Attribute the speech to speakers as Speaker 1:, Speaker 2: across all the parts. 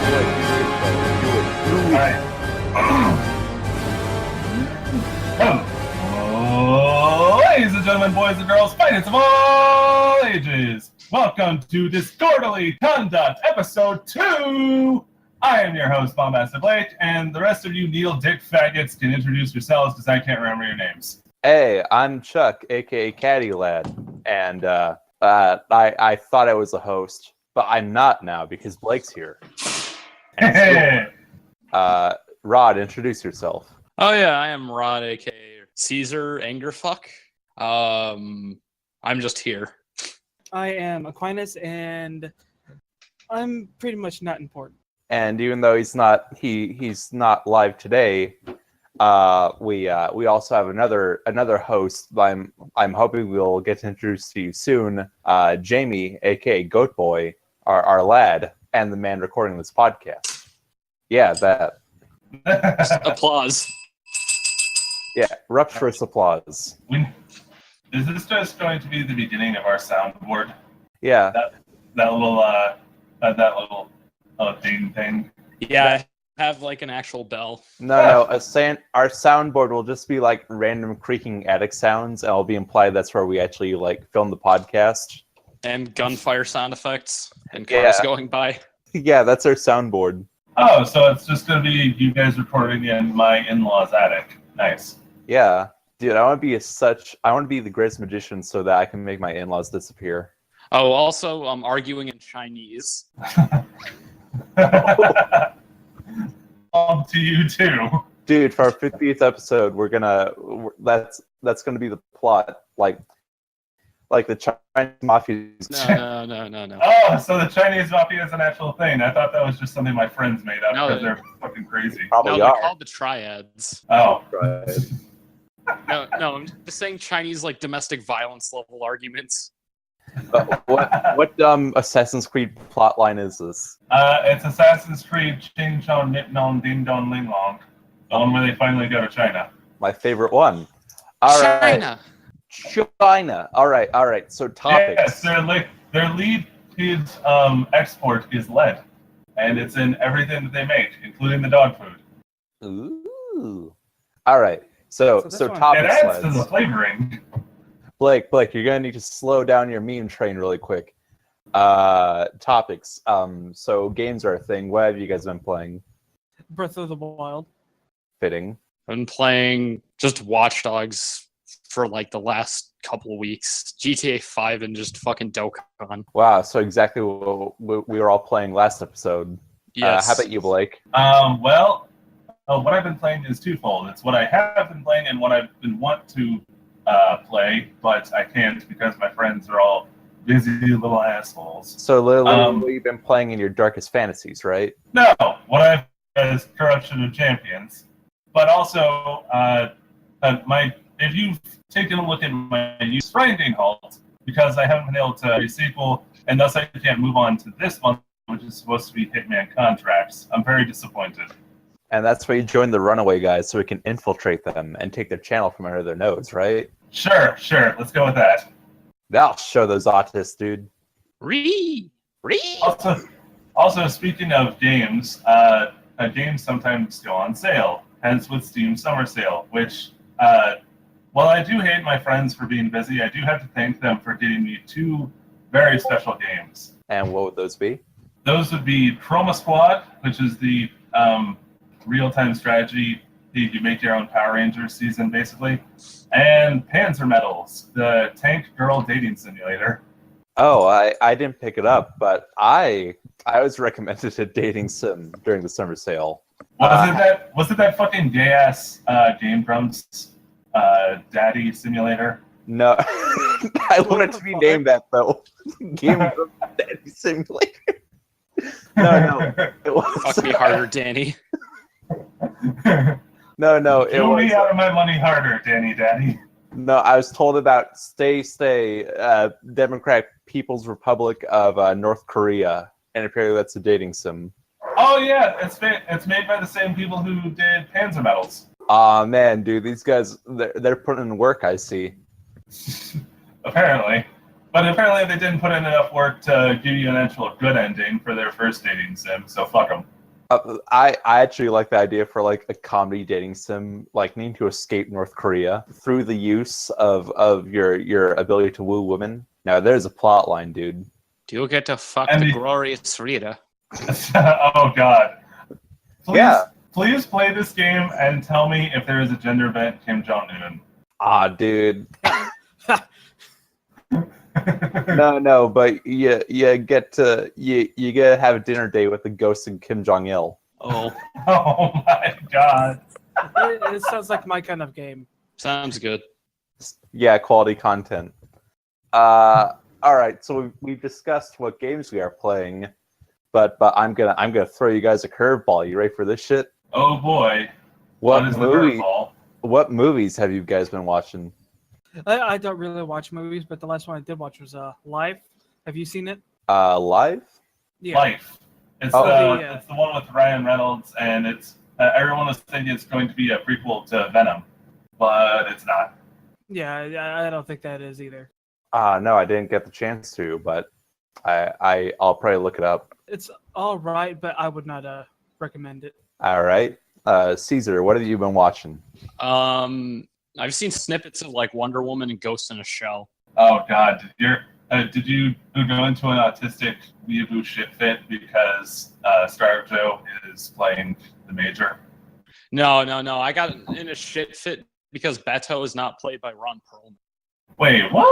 Speaker 1: Alright. Ladies and gentlemen, boys and girls, finance of all ages, welcome to Disorderly Conduct, Episode 2! I am your host, Bombastic Blake, and the rest of you Neil Dick faggots can introduce yourselves because I can't remember your names.
Speaker 2: Hey, I'm Chuck, aka Caddy Lad, and I thought I was a host, but I'm not now because Blake's here.
Speaker 1: Hey!
Speaker 2: Rod, introduce yourself.
Speaker 3: Oh yeah, I am Rod, aka Caesar Angerfuck. I'm just here.
Speaker 4: I am Aquinas, and I'm pretty much not important.
Speaker 2: And even though he's not live today, we also have another host. I'm hoping we'll get to introduce to you soon. Jamie, aka Goat Boy, our lad, and the man recording this podcast. Yeah, that.
Speaker 3: Applause.
Speaker 2: Yeah, rapturous applause.
Speaker 1: Is this just going to be the beginning of our soundboard?
Speaker 2: Yeah.
Speaker 1: That little ding thing.
Speaker 3: Yeah, I have like an actual bell.
Speaker 2: No. Our soundboard will just be like random creaking attic sounds, and it'll be implied that's where we actually like film the podcast.
Speaker 3: And gunfire sound effects and cars going by.
Speaker 2: Yeah, that's our soundboard.
Speaker 1: Oh, so it's just going to be you guys recording in my in-laws' attic. Nice.
Speaker 2: Yeah. Dude, I want to be the greatest magician so that I can make my in-laws disappear.
Speaker 3: Oh, also, I'm arguing in Chinese.
Speaker 1: To you too.
Speaker 2: Dude, for our 50th episode, that's gonna be the plot. Like the Chinese mafia.
Speaker 3: No.
Speaker 1: Oh, so the Chinese mafia is an actual thing. I thought that was just something my friends made up because they're fucking crazy.
Speaker 2: Probably
Speaker 3: they're
Speaker 2: are.
Speaker 3: called the triads.
Speaker 1: Oh.
Speaker 2: Right.
Speaker 3: No, I'm just saying Chinese like domestic violence level arguments.
Speaker 2: What Assassin's Creed plotline is this?
Speaker 1: It's Assassin's Creed Ching Chong Nit Nong Ding Dong Ling Long. The one where they finally go to China.
Speaker 2: My favorite one. All right. China. All right. So topics.
Speaker 1: Yes, their lead kids export is lead, and it's in everything that they make, including the dog food.
Speaker 2: Ooh. All right. So topics.
Speaker 1: It adds to the flavoring.
Speaker 2: Blake, you're gonna need to slow down your meme train really quick. Topics. So games are a thing. What have you guys been playing?
Speaker 4: Breath of the Wild.
Speaker 2: Fitting.
Speaker 3: I've been playing just Watch Dogs for like the last couple of weeks. GTA 5 and just fucking Dokkan.
Speaker 2: Wow. So exactly what we were all playing last episode.
Speaker 3: Yes.
Speaker 2: How about you, Blake?
Speaker 1: Well, what I've been playing is twofold. It's what I have been playing and what I've been want to play, but I can't because my friends are all busy little assholes.
Speaker 2: So literally, what you've been playing in your darkest fantasies, right?
Speaker 1: No, what I've is Corruption of Champions, but also if you've taken a look at my use grinding halt, because I haven't been able to a sequel, and thus I can't move on to this month, which is supposed to be Hitman Contracts. I'm very disappointed.
Speaker 2: And that's why you join the Runaway guys, so we can infiltrate them and take their channel from under their nose, right?
Speaker 1: Sure. Let's go with that.
Speaker 2: That'll show those autists, dude.
Speaker 1: Also, speaking of games, games sometimes go on sale, hence with Steam Summer Sale, which, while I do hate my friends for being busy, I do have to thank them for getting me two very special games.
Speaker 2: And what would those be?
Speaker 1: Those would be Chroma Squad, which is the real-time strategy, you make your own Power Rangers season, basically, and Panzer Metals, the tank girl dating simulator.
Speaker 2: Oh, I didn't pick it up, but I was recommended a dating sim during the summer sale.
Speaker 1: Was it that fucking gay-ass Game Grumps daddy simulator?
Speaker 2: No, I wanted to be named that, though. Game Grumps Daddy Simulator. No, it was.
Speaker 3: Fuck me harder, Danny.
Speaker 2: No, it
Speaker 1: Kill
Speaker 2: was.
Speaker 1: me out of my money harder, Danny Daddy.
Speaker 2: No, I was told about Stay, Democratic People's Republic of North Korea, and apparently that's a dating sim.
Speaker 1: Oh yeah, it's made by the same people who did Panzer Metals.
Speaker 2: Aw, man, dude, these guys, they're putting in work, I see.
Speaker 1: Apparently. But apparently they didn't put in enough work to give you an actual good ending for their first dating sim, so fuck them.
Speaker 2: I actually like the idea for like a comedy dating sim, like needing to escape North Korea through the use of your ability to woo women. Now there's a plot line, dude.
Speaker 3: Do you get to fuck
Speaker 1: And
Speaker 3: the
Speaker 1: the-
Speaker 3: glorious Rita?
Speaker 1: Oh God. Please,
Speaker 2: Yeah.
Speaker 1: please play this game and tell me if there is a gender bent Kim Jong Un.
Speaker 2: Ah, dude. No, but you get to you get to have a dinner date with the ghost of Kim Jong Il.
Speaker 3: Oh,
Speaker 1: Oh my God.
Speaker 4: It sounds like my kind of game.
Speaker 3: sounds good.
Speaker 2: Yeah, quality content. All right, so we've discussed what games we are playing, but I'm gonna throw you guys a curveball. You ready for this shit?
Speaker 1: Oh boy.
Speaker 2: What
Speaker 1: is the
Speaker 2: movie?
Speaker 1: curveball?
Speaker 2: What movies have you guys been watching?
Speaker 4: I don't really watch movies, but the last one I did watch was Life. Have you seen it?
Speaker 2: Live?
Speaker 4: Yeah.
Speaker 1: Life. It's it's the one with Ryan Reynolds, and it's everyone was thinking it's going to be a prequel to Venom, but it's not.
Speaker 4: Yeah, I don't think that is either.
Speaker 2: No, I didn't get the chance to, but I'll probably look it up.
Speaker 4: It's all right, but I would not recommend it.
Speaker 2: All right, Caesar, what have you been watching?
Speaker 3: I've seen snippets of like Wonder Woman and Ghost in a Shell.
Speaker 1: Oh God, did you go into an autistic weeaboo shit fit because ScarJo is playing the Major?
Speaker 3: No. I got in a shit fit because Beto is not played by Ron Perlman.
Speaker 1: Wait, what?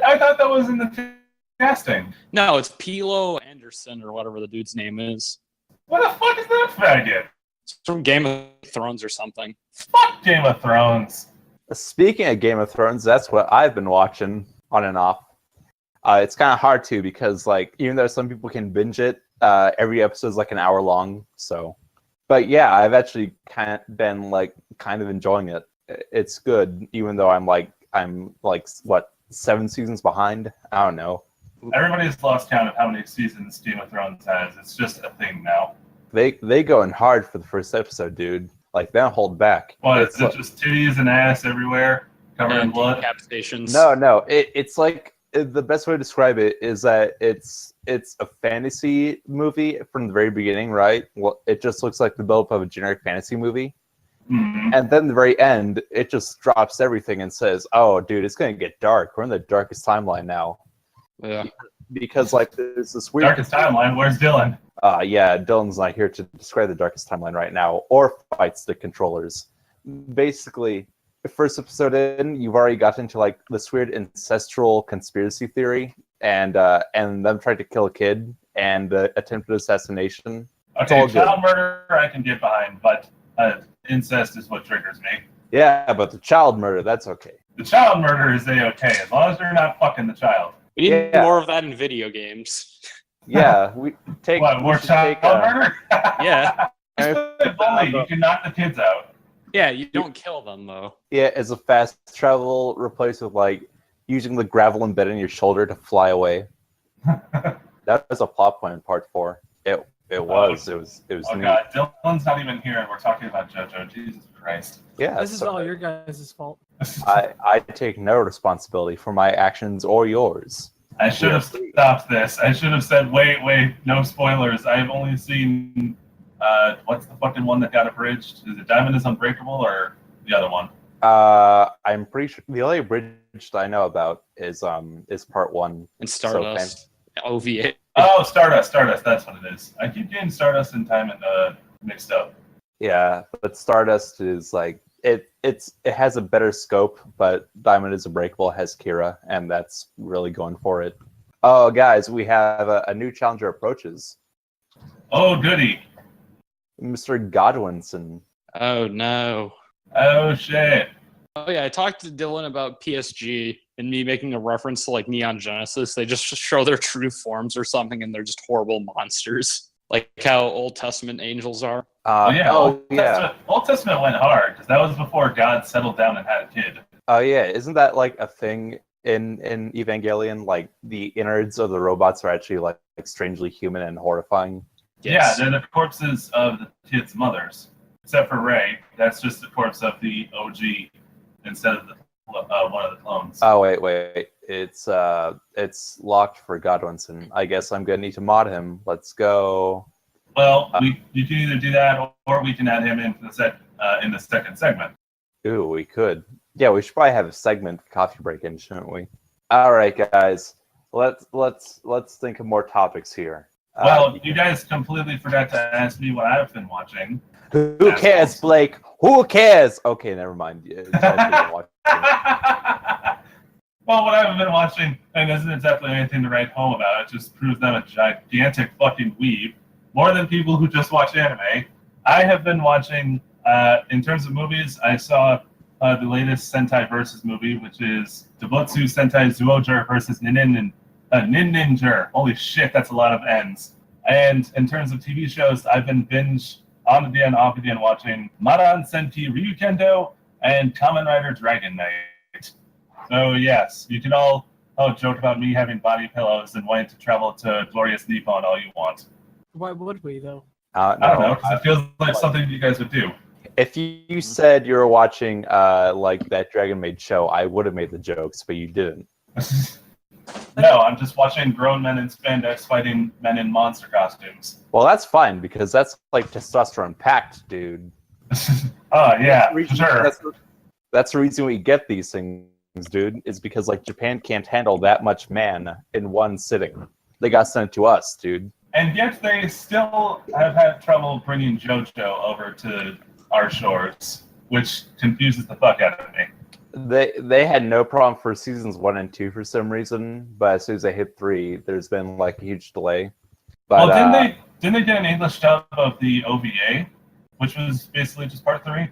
Speaker 1: I thought that was in the casting.
Speaker 3: No, it's Pilo Anderson or whatever the dude's name is.
Speaker 1: What the fuck is that faggot?
Speaker 3: It's from Game of Thrones or something.
Speaker 1: Fuck Game of Thrones.
Speaker 2: Speaking of Game of Thrones, that's what I've been watching on and off. It's kind of hard to because, like, even though some people can binge it, every episode is like an hour long. So, but yeah, I've actually been kind of enjoying it. It's good, even though I'm like what 7 seasons behind. I don't know.
Speaker 1: Everybody's lost count of how many seasons Game of Thrones has. It's just a thing now.
Speaker 2: They go in hard for the first episode, dude. Like, they don't hold back.
Speaker 1: What? It's just titties and ass everywhere, covered in
Speaker 3: And
Speaker 1: blood.
Speaker 3: decapitations.
Speaker 2: No. It's like the best way to describe it is that it's a fantasy movie from the very beginning, right? Well, it just looks like the build-up of a generic fantasy movie.
Speaker 1: Mm-hmm.
Speaker 2: And then the very end, it just drops everything and says, "Oh, dude, it's gonna get dark. We're in the darkest timeline now."
Speaker 3: Yeah.
Speaker 2: Because like there's this weird
Speaker 1: Darkest timeline. Where's Dylan?
Speaker 2: Yeah, Dylan's not here to describe the darkest timeline right now or fight stick controllers. Basically, the first episode in, you've already got into like this weird ancestral conspiracy theory and them trying to kill a kid and attempted assassination.
Speaker 1: Okay,
Speaker 2: all good.
Speaker 1: child murder I can get behind, but incest is what triggers me.
Speaker 2: Yeah, but the child murder, that's okay.
Speaker 1: The child murder is A-okay, as long as they're not fucking the child.
Speaker 3: We need
Speaker 2: Yeah.
Speaker 3: more of that in video games.
Speaker 2: Yeah, we take
Speaker 1: What, more
Speaker 2: we should
Speaker 1: child
Speaker 2: take,
Speaker 1: murder?
Speaker 3: Yeah.
Speaker 1: It's bully. You can knock the kids out.
Speaker 3: Yeah, you don't kill them though.
Speaker 2: Yeah, as a fast travel replaced with like using the gravel embedded in your shoulder to fly away. That was a plot point in part 4. It was
Speaker 1: Oh
Speaker 2: neat.
Speaker 1: God, Dylan's not even here, and we're talking about JoJo. Jesus Christ.
Speaker 2: Yeah,
Speaker 4: This is
Speaker 2: so
Speaker 4: all your guys' fault.
Speaker 2: I take no responsibility for my actions or yours.
Speaker 1: I should have stopped this. I should have said, wait, no spoilers. I've only seen, what's the fucking one that got abridged? Is it Diamond is Unbreakable or the other one?
Speaker 2: I'm pretty sure the only abridged I know about is part 1.
Speaker 3: And Stardust. OVA.
Speaker 1: Oh, Stardust. That's what it is. I keep getting Stardust and Diamond mixed up.
Speaker 2: Yeah, but Stardust is like it has a better scope, but Diamond is Unbreakable has Kira, and that's really going for it. Oh, guys, we have a new challenger approaches.
Speaker 1: Oh, goody.
Speaker 2: Mr. Godwinson.
Speaker 3: Oh no.
Speaker 1: Oh, shit.
Speaker 3: Oh yeah, I talked to Dylan about PSG and me making a reference to like Neon Genesis. They just show their true forms or something, and they're just horrible monsters, like how Old Testament angels are.
Speaker 1: Old Testament went hard, because that was before God settled down and had a kid.
Speaker 2: Oh yeah, isn't that like a thing in Evangelion? Like the innards of the robots are actually like strangely human and horrifying.
Speaker 3: Yes.
Speaker 1: Yeah, they're the corpses of the kids' mothers. Except for Rey, that's just the corpse of the OG instead of the one of the clones.
Speaker 2: Oh wait, it's locked for Godwinson. I guess I'm gonna need to mod him. Let's go.
Speaker 1: Well, you can either do that, or we can add him in the second segment.
Speaker 2: Ooh, we could. Yeah, we should probably have a segment coffee break in, shouldn't we? All right, guys. Let's think of more topics here.
Speaker 1: Well, you guys completely forgot to ask me what I've been watching.
Speaker 2: Who cares, Blake? Who cares? Okay, never mind. Yeah,
Speaker 1: well, what I've been watching, and isn't exactly anything to write home about, it just proves I'm a gigantic fucking weeb. More than people who just watch anime. I have been watching, in terms of movies, I saw the latest Sentai Versus movie, which is Dobutsu Sentai Zuojer versus Ninja. Holy shit, that's a lot of N's. And in terms of TV shows, I've been on again, off again watching Maran Senki Ryukendo and Kamen Rider Dragon Knight. So yes, you can all joke about me having body pillows and wanting to travel to glorious Nippon all you want.
Speaker 4: Why would we, though?
Speaker 1: I don't know, because it feels like something you guys would do.
Speaker 2: If you said you were watching like that Dragon Maid show, I would have made the jokes, but you didn't.
Speaker 1: No, I'm just watching grown men in spandex fighting men in monster costumes.
Speaker 2: Well, that's fine, because that's like testosterone packed, dude.
Speaker 1: Oh, yeah, sure.
Speaker 2: That's the reason we get these things, dude, is because like Japan can't handle that much man in one sitting. They got sent to us, dude.
Speaker 1: And yet they still have had trouble bringing JoJo over to our shores, which confuses the fuck out of me.
Speaker 2: They had no problem for seasons 1 and 2 for some reason, but as soon as they hit 3, there's been like a huge delay. But,
Speaker 1: well, didn't they get an English dub of the OVA, which was basically just part 3?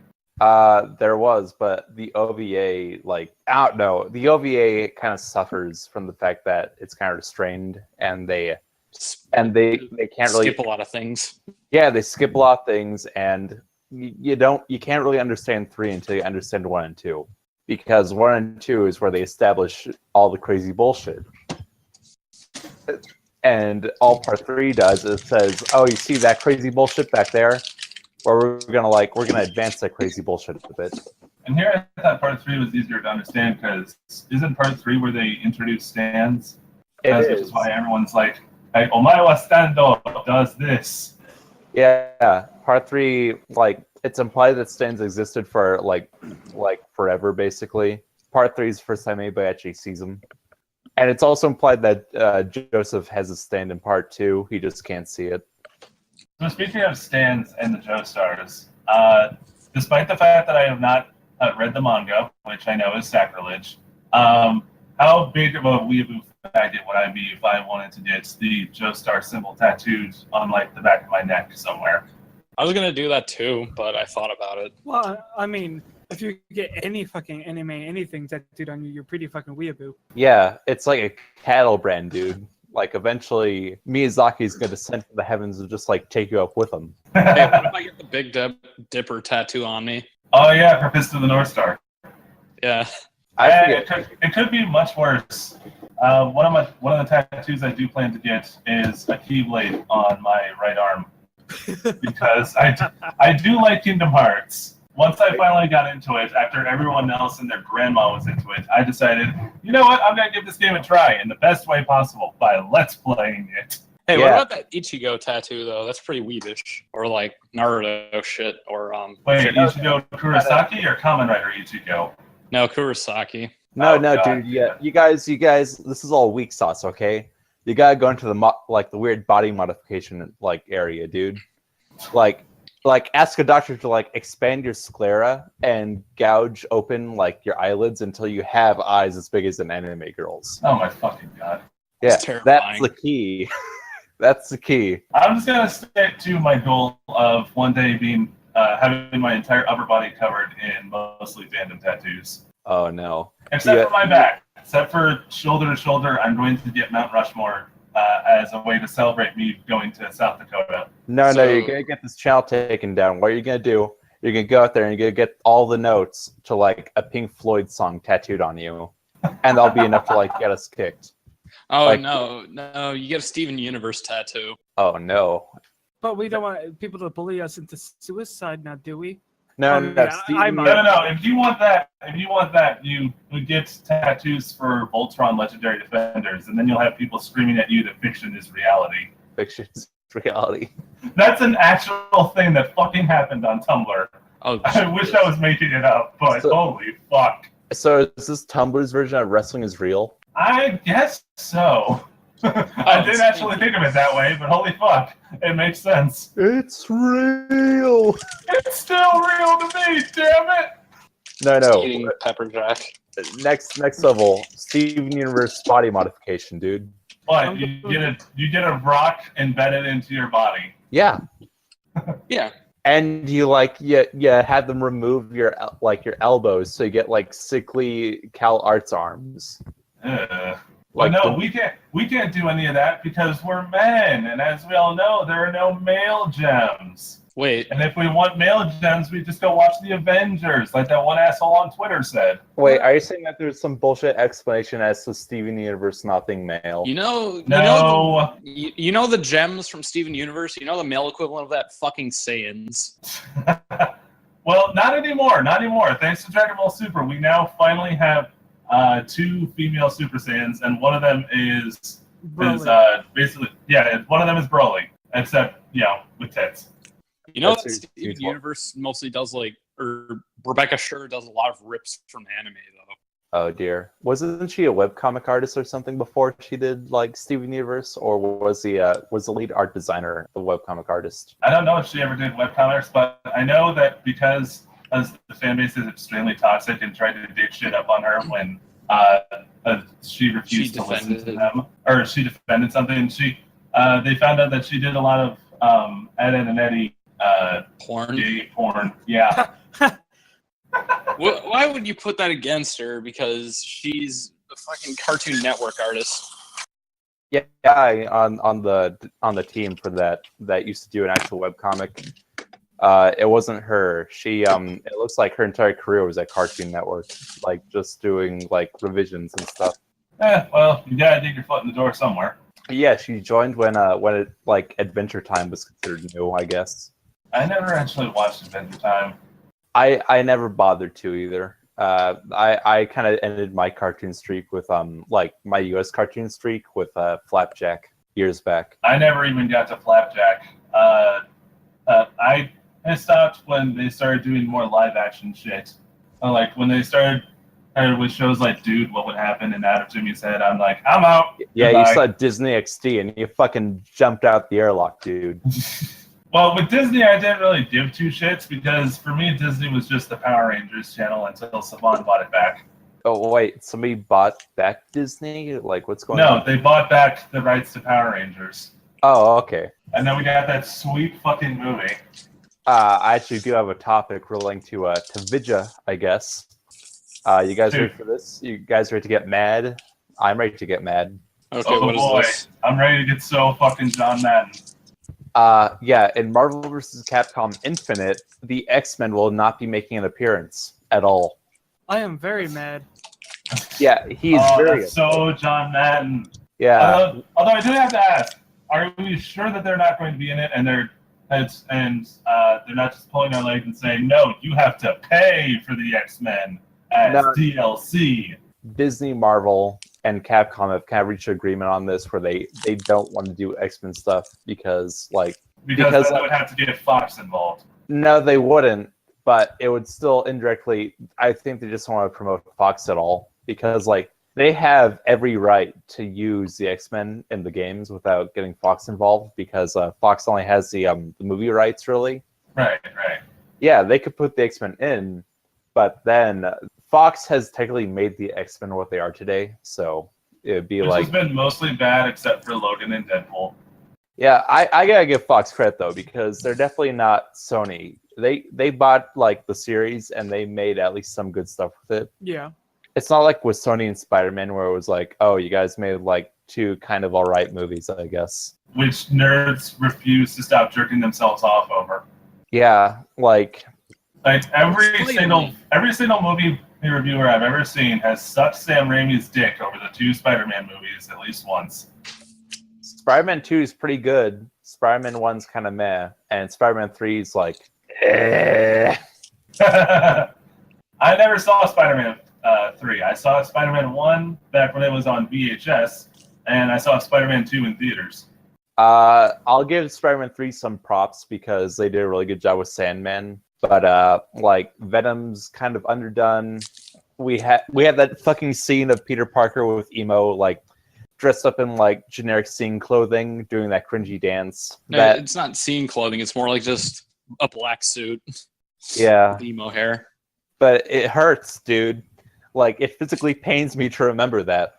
Speaker 2: There was, but the OVA, like, I don't know, the OVA kind of suffers from the fact that it's kind of restrained, and they can't really
Speaker 3: skip a lot of things.
Speaker 2: Yeah, they skip a lot of things, and you can't really understand 3 until you understand 1 and 2. Because 1 and 2 is where they establish all the crazy bullshit. And all part 3 does is says, oh, you see that crazy bullshit back there? Or we're gonna advance that crazy bullshit a bit.
Speaker 1: And here I thought part 3 was easier to understand, because isn't part 3 where they introduce stands? Which is why everyone's like, Omae wa stando does this.
Speaker 2: Yeah, part 3, like, it's implied that stands existed for like forever, basically. Part 3 is the first time anybody actually sees them, and it's also implied that Joseph has a stand in part 2. He just can't see it.
Speaker 1: So speaking of stands and the Joestars, despite the fact that I have not read the manga, which I know is sacrilege, how big of a weeaboo faggot would I be if I wanted to get the Joestar symbol tattooed on like the back of my neck somewhere?
Speaker 3: I was gonna do that too, but I thought about it.
Speaker 4: Well, I mean, if you get any fucking anime, anything tattooed on you, you're pretty fucking weeaboo.
Speaker 2: Yeah, it's like a cattle brand, dude. Like, eventually, Miyazaki's gonna descend from the heavens and just like take you up with him.
Speaker 3: Hey, what if I get the Big Dipper tattoo on me?
Speaker 1: Oh yeah, for Fist of the North Star.
Speaker 3: Yeah.
Speaker 1: It could be much worse. One of the tattoos I do plan to get is a Keyblade on my right arm. Because I do like Kingdom Hearts. Once I finally got into it, after everyone else and their grandma was into it, I decided, you know what, I'm going to give this game a try in the best way possible by Let's Playing it.
Speaker 3: Hey, what about that Ichigo tattoo, though? That's pretty weebish. Or like Naruto shit. Or
Speaker 1: Wait, Ichigo Kurosaki or Kamen Rider Ichigo?
Speaker 3: No, Kurosaki.
Speaker 2: No, dude. Yeah, you guys. This is all weak sauce, okay? You gotta go into the weird body modification like area, dude. Like ask a doctor to like expand your sclera and gouge open like your eyelids until you have eyes as big as an anime girl's.
Speaker 1: Oh my fucking god!
Speaker 2: Yeah, that's the key. That's the key.
Speaker 1: I'm just gonna stick to my goal of one day being having my entire upper body covered in mostly fandom tattoos.
Speaker 2: Oh no!
Speaker 1: Except for my back. Except for shoulder to shoulder, I'm going to get Mount Rushmore as a way to celebrate me going to South Dakota.
Speaker 2: No, you're going to get this channel taken down. What are you going to do? You're going to go out there and you're going to get all the notes to like a Pink Floyd song tattooed on you. And that'll be enough to like get us kicked.
Speaker 3: Oh,
Speaker 2: like,
Speaker 3: no, you get a Steven Universe tattoo.
Speaker 2: Oh, no.
Speaker 4: But we don't want people to bully us into suicide now, do we?
Speaker 2: No.
Speaker 1: If you want that, you would get tattoos for Voltron Legendary Defenders, and then you'll have people screaming at you that fiction is reality.
Speaker 2: Fiction's reality.
Speaker 1: That's an actual thing that fucking happened on Tumblr.
Speaker 3: Oh,
Speaker 1: I wish I was making it up, but holy fuck.
Speaker 2: So is this Tumblr's version of wrestling is real?
Speaker 1: I guess so. I didn't actually think of it that way, but holy fuck, it makes sense.
Speaker 2: It's real.
Speaker 1: It's still real to me, damn it!
Speaker 2: No.
Speaker 3: eating pepper jack.
Speaker 2: Next level, Steven Universe body modification, dude.
Speaker 1: But you get a rock embedded into your body.
Speaker 2: Yeah.
Speaker 3: Yeah.
Speaker 2: And you have them remove your elbows, so you get like sickly Cal Arts arms.
Speaker 1: But no, we can't do any of that because we're men, and as we all know, there are no male gems.
Speaker 3: Wait.
Speaker 1: And if we want male gems, we just go watch the Avengers, like that one asshole on Twitter said.
Speaker 2: Wait, are you saying that there's some bullshit explanation as to Steven Universe not being male?
Speaker 3: You know the gems from Steven Universe? You know the male equivalent of that? Fucking Saiyans.
Speaker 1: Well, not anymore. Thanks to Dragon Ball Super, we now finally have 2 female Super Saiyans, and one of them is basically, one of them is Broly, except, with tits.
Speaker 3: You know
Speaker 2: That's
Speaker 3: that
Speaker 2: a
Speaker 3: Steven
Speaker 2: huge one.
Speaker 3: Universe mostly does or Rebecca Scher does a lot of rips from anime though.
Speaker 2: Oh dear, wasn't she a webcomic artist or something before she did like Steven Universe, or was the lead art designer the webcomic artist?
Speaker 1: I don't know if she ever did webcomics, but I know that because the fan base is extremely toxic and tried to dig shit up on her when she refused to listen to them, or she defended something. They found out that she did a lot of Ed and Eddie
Speaker 3: Porn.
Speaker 1: gay porn. Yeah.
Speaker 3: Why would you put that against her? Because she's a fucking Cartoon Network artist.
Speaker 2: Yeah, on the team for that used to do an actual webcomic. It wasn't her. She it looks like her entire career was at Cartoon Network, like just doing like revisions and stuff.
Speaker 1: Well, you gotta dig your foot in the door somewhere.
Speaker 2: Yeah, she joined when it like Adventure Time was considered new, I guess.
Speaker 1: I never actually watched Adventure Time.
Speaker 2: I never bothered to either. I kind of ended my cartoon streak with like my US cartoon streak with Flapjack years back.
Speaker 1: I never even got to Flapjack. I stopped when they started doing more live action shit. Like when they started with shows like Dude, What Would Happen and Out of Jimmy's Head, I'm like, I'm out.
Speaker 2: Yeah,
Speaker 1: Goodbye.
Speaker 2: you saw Disney XD and you fucking jumped out the airlock, dude.
Speaker 1: Well, with Disney, I didn't really give 2 shits because for me, Disney was just the Power Rangers channel until Saban bought it back.
Speaker 2: Oh wait, somebody bought back Disney? Like what's going on?
Speaker 1: No, they bought back the rights to Power Rangers.
Speaker 2: Oh, okay.
Speaker 1: And then we got that sweet fucking movie.
Speaker 2: I actually do have a topic relating to Vidya, I guess. You guys ready for this? You guys ready to get mad? I'm ready to get mad.
Speaker 3: Okay,
Speaker 1: Oh
Speaker 3: what
Speaker 1: boy,
Speaker 3: is this?
Speaker 1: I'm ready to get so fucking John Madden.
Speaker 2: Yeah, in Marvel vs. Capcom Infinite, the X-Men will not be making an appearance at all.
Speaker 4: I am very mad.
Speaker 2: Yeah, he's very
Speaker 1: that's so John Madden.
Speaker 2: Yeah.
Speaker 1: Although I do have to ask, are we sure that they're not going to be in it and they're not just pulling their legs and saying, no, you have to pay for the X-Men as DLC?
Speaker 2: Disney, Marvel, and Capcom have kind of reached an agreement on this where they don't want to do X-Men stuff because then
Speaker 1: they would have to get Fox involved.
Speaker 2: No, they wouldn't, but it would still indirectly, I think they just want to promote Fox at all because like they have every right to use the X-Men in the games without getting Fox involved because Fox only has the movie rights really.
Speaker 1: Right.
Speaker 2: Yeah, they could put the X-Men in, but then Fox has technically made the X-Men what they are today, so it would be
Speaker 1: Which
Speaker 2: like...
Speaker 1: has been mostly bad except for Logan and Deadpool.
Speaker 2: Yeah, I gotta give Fox credit though, because they're definitely not Sony. They bought like the series and they made at least some good stuff with it.
Speaker 4: Yeah.
Speaker 2: It's not like with Sony and Spider-Man where it was like, oh, you guys made like 2 kind of alright movies, I guess.
Speaker 1: Which nerds refuse to stop jerking themselves off over.
Speaker 2: Yeah, like
Speaker 1: every single movie reviewer I've ever seen has sucked Sam Raimi's dick over the 2 Spider-Man movies at least once.
Speaker 2: Spider-Man 2 is pretty good. Spider-Man 1's kind of meh, and Spider-Man 3 is like, eh.
Speaker 1: I never saw Spider-Man 3. I saw Spider-Man 1 back when it was on VHS, and I saw Spider-Man 2 in theaters.
Speaker 2: I'll give Spider-Man 3 some props because they did a really good job with Sandman. But like Venom's kind of underdone. We had that fucking scene of Peter Parker with emo like dressed up in like generic scene clothing, doing that cringy dance.
Speaker 3: No,
Speaker 2: That
Speaker 3: it's not scene clothing. It's more like just a black suit.
Speaker 2: yeah,
Speaker 3: With emo hair.
Speaker 2: but it hurts, dude. Like it physically pains me to remember that.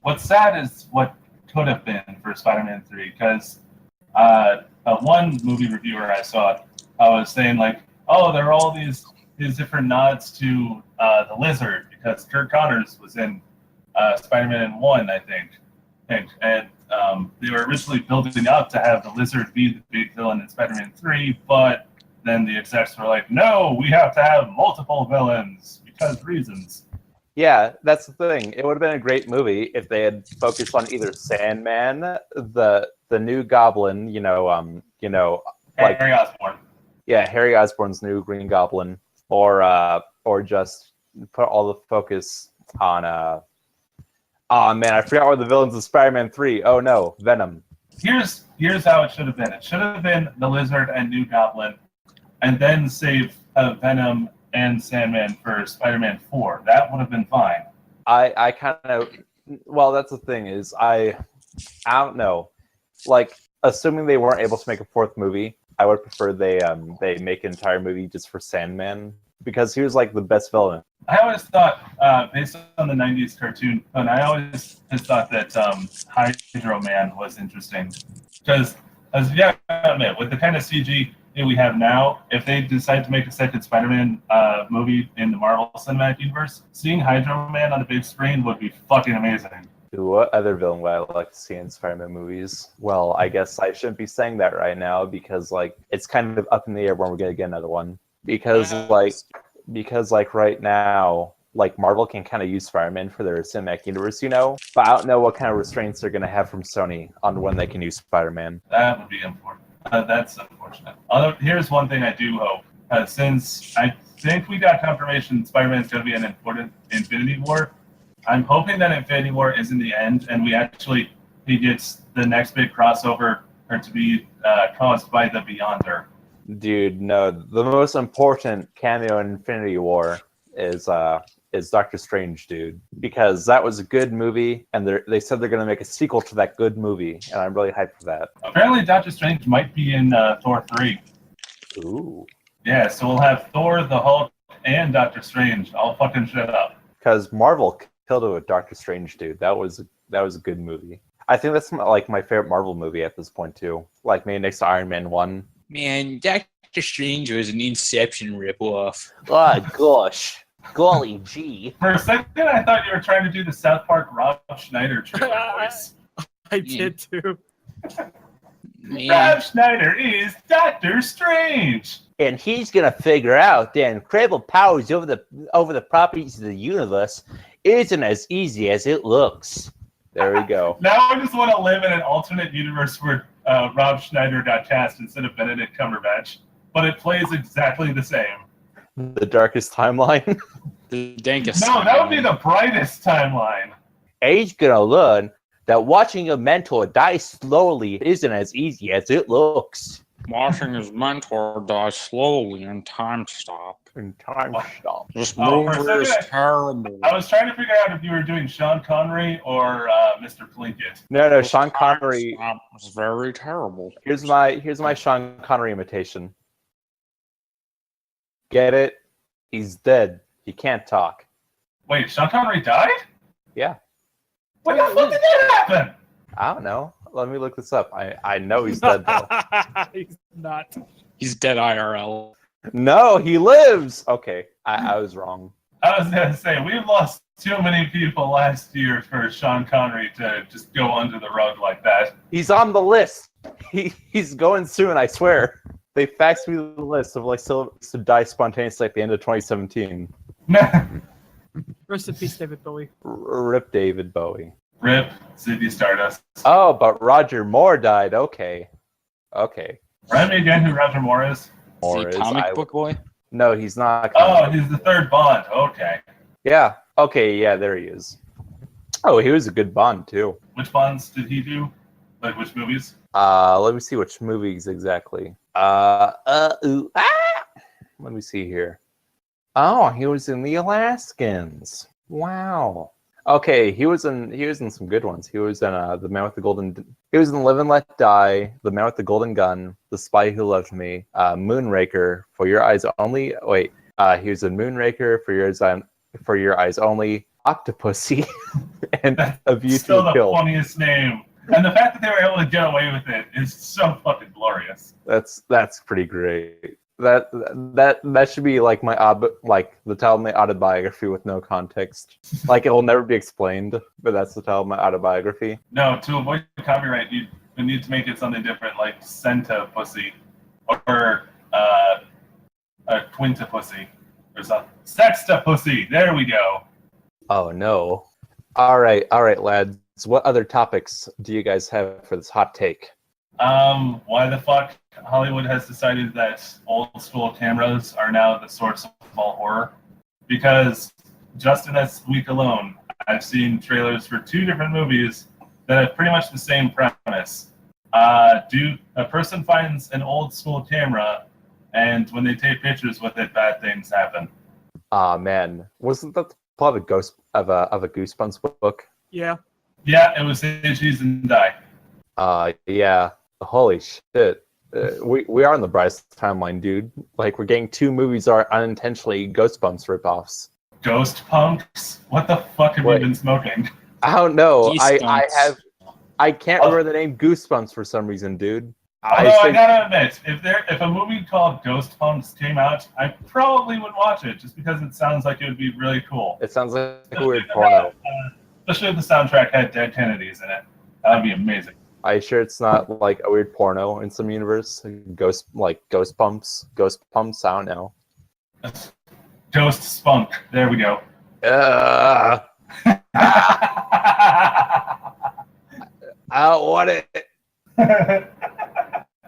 Speaker 1: What's sad is what could have been for Spider-Man 3, because one movie reviewer I saw was saying like, oh, there are all these different nods to the Lizard because Kirk Connors was in Spider-Man 1, I think. And they were originally building up to have the Lizard be the big villain in Spider-Man 3, but then the execs were like, no, we have to have multiple villains because reasons.
Speaker 2: Yeah, that's the thing. It would have been a great movie if they had focused on either Sandman, the new Goblin, like
Speaker 1: Harry Osborn.
Speaker 2: yeah, Harry Osborn's new Green Goblin, or just put all the focus on oh man, I forgot what the villains of Spider-Man 3. Oh no, Venom.
Speaker 1: Here's how it should have been. It should have been the Lizard and New Goblin, and then save Venom and Sandman for Spider-Man 4. That would have been fine.
Speaker 2: I kind of, well, that's the thing is I don't know. Like, assuming they weren't able to make a fourth movie, I would prefer they make an entire movie just for Sandman because he was like the best villain.
Speaker 1: I always thought, based on the 90s cartoon, and I always just thought that Hydro Man was interesting. Because, as you gotta admit, with the kind of CG we have now, if they decide to make a second Spider-Man movie in the Marvel Cinematic Universe, seeing Hydro Man on the big screen would be fucking amazing.
Speaker 2: What other villain would I like to see in Spider-Man movies? Well, I guess I shouldn't be saying that right now because like it's kind of up in the air when we're gonna get another one. Because right now, like Marvel can kind of use Spider-Man for their cinematic universe, but I don't know what kind of restraints they're gonna have from Sony on when they can use Spider-Man.
Speaker 1: That would be important. That's unfortunate. Although, here's one thing I do hope. Since I think we got confirmation Spider-Man's going to be an important Infinity War, I'm hoping that Infinity War is in the end and he gets the next big crossover or to be caused by the Beyonder.
Speaker 2: Dude, no. The most important cameo in Infinity War is Doctor Strange, dude, because that was a good movie, and they said they're going to make a sequel to that good movie, and I'm really hyped for that.
Speaker 1: Apparently, Doctor Strange might be in Thor 3.
Speaker 2: Ooh.
Speaker 1: Yeah, so we'll have Thor, the Hulk, and Doctor Strange all fucking shit up.
Speaker 2: Because Marvel killed it with Doctor Strange, dude. That was a good movie. I think that's my favorite Marvel movie at this point too. Like maybe next to Iron Man 1.
Speaker 3: Man, Doctor Strange was an Inception ripoff.
Speaker 2: Oh gosh. Golly gee.
Speaker 1: For a second, I thought you were trying to do the South Park Rob Schneider trailer voice.
Speaker 4: I did too.
Speaker 3: Man.
Speaker 1: Rob Schneider is Doctor Strange.
Speaker 2: And he's gonna figure out that incredible powers over the properties of the universe isn't as easy as it looks. There we go.
Speaker 1: Now I just want to live in an alternate universe where Rob Schneider got cast instead of Benedict Cumberbatch, but it plays exactly the same.
Speaker 2: The darkest timeline.
Speaker 3: The dankest.
Speaker 1: No, that would be the brightest timeline.
Speaker 2: And he's gonna learn that watching a mentor die slowly isn't as easy as it looks.
Speaker 3: Watching his mentor die slowly in time stop.
Speaker 2: In time stop.
Speaker 3: This
Speaker 1: Oh, for a
Speaker 3: movie is
Speaker 1: second,
Speaker 3: terrible.
Speaker 1: I was trying to figure out if you were doing Sean Connery or Mr. Plinkett.
Speaker 2: No, Sean Connery.
Speaker 3: It's very terrible.
Speaker 2: Here's my Sean Connery imitation. Get it? He's dead. He can't talk.
Speaker 1: Wait, Sean Connery died?
Speaker 2: Yeah.
Speaker 1: When the fuck did that happen?
Speaker 2: I don't know. Let me look this up. I know he's dead though.
Speaker 4: He's not.
Speaker 3: He's dead IRL.
Speaker 2: No, he lives. Okay, I was wrong.
Speaker 1: I was going to say, we've lost too many people last year for Sean Connery to just go under the rug like that.
Speaker 2: He's on the list. He's going soon, I swear. They faxed me the list of like celebrities to die spontaneously at the end of 2017.
Speaker 4: Rest in peace, David Bowie.
Speaker 2: Rip David Bowie.
Speaker 1: Rip Ziggy Stardust.
Speaker 2: Oh, but Roger Moore died. Okay.
Speaker 1: Remind me again who Roger Moore is?
Speaker 2: Moore
Speaker 3: Is
Speaker 2: is,
Speaker 3: he comic book boy?
Speaker 2: No, he's not.
Speaker 1: Oh, he's the third Bond. Okay.
Speaker 2: Yeah. Okay. Yeah, there he is. Oh, he was a good Bond too.
Speaker 1: Which Bonds did he do? Like which movies?
Speaker 2: Let me see which movies exactly. Let me see here. Oh, he was in The Alaskans. Wow. Okay, he was in some good ones. He was in The Man with the Golden. He was in Live and Let Die, The Man with the Golden Gun, The Spy Who Loved Me, Moonraker, For Your Eyes Only. Wait, he was in Moonraker, For Your Eyes Only, Octopussy, and A View
Speaker 1: Still
Speaker 2: to
Speaker 1: the
Speaker 2: Kill.
Speaker 1: funniest name. And the fact that they were able to get away with it is so fucking glorious.
Speaker 2: That's pretty great. That should be like the title of my autobiography with no context. Like it will never be explained, but that's the title of my autobiography.
Speaker 1: No, to avoid copyright, you need to make it something different, like Centapussy, or Quintapussy, or something. Sextapussy. There we go.
Speaker 2: Oh no! All right, lads. What other topics do you guys have for this hot take?
Speaker 1: Why the fuck Hollywood has decided that old school cameras are now the source of all horror? Because just in this week alone, I've seen trailers for 2 different movies that have pretty much the same premise. A person finds an old school camera, and when they take pictures with it, bad things happen.
Speaker 2: Ah man, wasn't that the plot of a Goosebumps book?
Speaker 4: Yeah.
Speaker 1: Yeah, it was Say Cheese and Die.
Speaker 2: Yeah. Holy shit. We are on the brightest timeline, dude. Like, we're getting 2 movies are unintentionally Goosebumps ripoffs.
Speaker 1: Ghost punks? What the fuck have you been smoking?
Speaker 2: I don't know.
Speaker 3: Geesebumps.
Speaker 2: I can't remember the name Goosebumps for some reason, dude.
Speaker 1: Although I gotta admit, if a movie called Ghost Punks came out, I probably would watch it just because it sounds like it would be really cool.
Speaker 2: It sounds like a weird porno.
Speaker 1: Especially if the soundtrack had Dead Kennedys in it. That would be amazing.
Speaker 2: Are you sure it's not like a weird porno in some universe? Ghost pumps? Ghost pumps? I don't know.
Speaker 1: Ghost Spunk. There we go.
Speaker 2: I don't want it.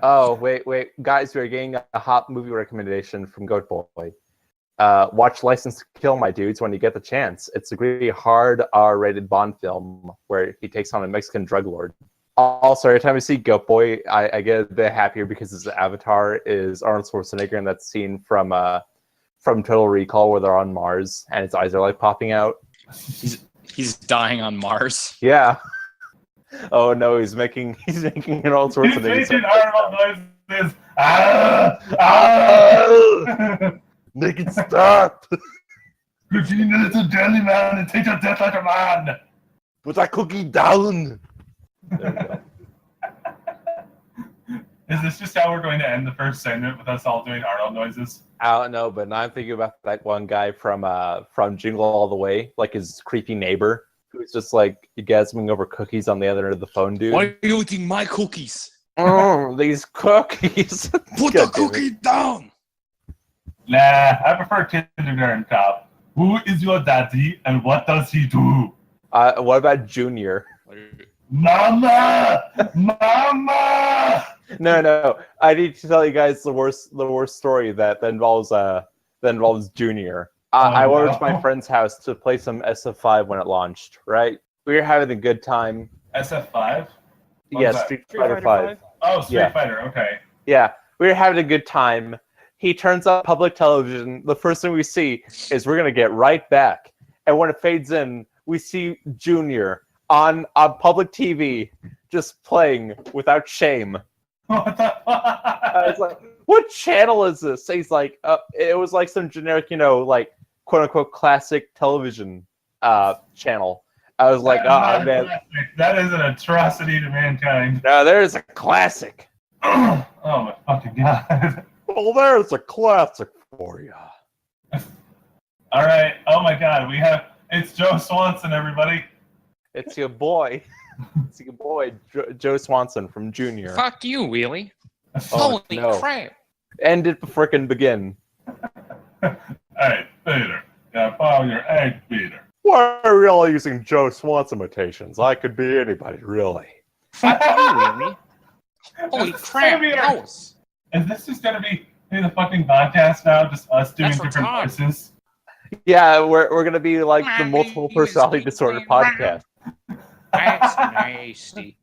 Speaker 2: Oh, wait. Guys, we're getting a hot movie recommendation from Goat Boy. Watch License to Kill, my dudes, when you get the chance. It's a really hard R-rated Bond film where he takes on a Mexican drug lord. Also, every time I see Goat Boy, I get a bit happier because his avatar is Arnold Schwarzenegger in that scene from Total Recall where they're on Mars and his eyes are like popping out.
Speaker 3: He's dying on Mars.
Speaker 2: Yeah. Oh no, he's making an Arnold Schwarzenegger.
Speaker 1: He's making Arnold noises.
Speaker 2: Make it stop!
Speaker 1: Regina is a deadly man and take your death like a man.
Speaker 2: Put that cookie down. There we go.
Speaker 1: Is this just how we're going to end the first segment with us all doing Arnold noises?
Speaker 2: I don't know, but now I'm thinking about that one guy from Jingle All the Way, like his creepy neighbor, who's just like gasming over cookies on the other end of the phone, dude.
Speaker 3: Why are you eating my cookies?
Speaker 2: Oh, these cookies!
Speaker 3: Put the cookie down.
Speaker 1: Nah, I prefer Kindergarten Cop. Who is your daddy and what does he do?
Speaker 2: What about Junior?
Speaker 1: Mama! Mama!
Speaker 2: No. I need to tell you guys the worst story that involves Junior. I went over to my friend's house to play some SF5 when it launched. Right, we were having a good time.
Speaker 1: SF5?
Speaker 2: Yes, Street Fighter 5.
Speaker 1: Oh, Street Fighter. Okay.
Speaker 2: Yeah, we were having a good time. He turns on public television. The first thing we see is we're gonna get right back, and when it fades in, we see Junior on public TV just playing without shame.
Speaker 1: What the fuck?
Speaker 2: I was like, what channel is this? He's like, it was like some generic, like quote unquote classic television channel. I was like, oh man,
Speaker 1: that is an atrocity to mankind.
Speaker 2: no, there's a classic.
Speaker 1: Oh my fucking god.
Speaker 2: Well, there's a classic for you.
Speaker 1: All right. Oh my god, it's Joe Swanson, everybody.
Speaker 2: It's your boy. It's your boy, Joe Swanson from Junior.
Speaker 3: Fuck you, Wheelie.
Speaker 2: Oh,
Speaker 3: Holy
Speaker 2: no.
Speaker 3: crap.
Speaker 2: End it frickin' begin.
Speaker 1: Hey, Peter, gotta follow your egg, Peter.
Speaker 2: Why are we all using Joe Swanson imitations? I could be anybody, really.
Speaker 3: Fuck you, Wheelie. Holy
Speaker 1: This is
Speaker 3: crap.
Speaker 1: gonna be
Speaker 3: That was...
Speaker 1: Is this just gonna be the fucking podcast now? Just us doing
Speaker 3: That's
Speaker 1: different
Speaker 3: retarded.
Speaker 1: voices?
Speaker 2: Yeah, we're gonna be like the multiple personality disorder podcast.
Speaker 3: That's nasty.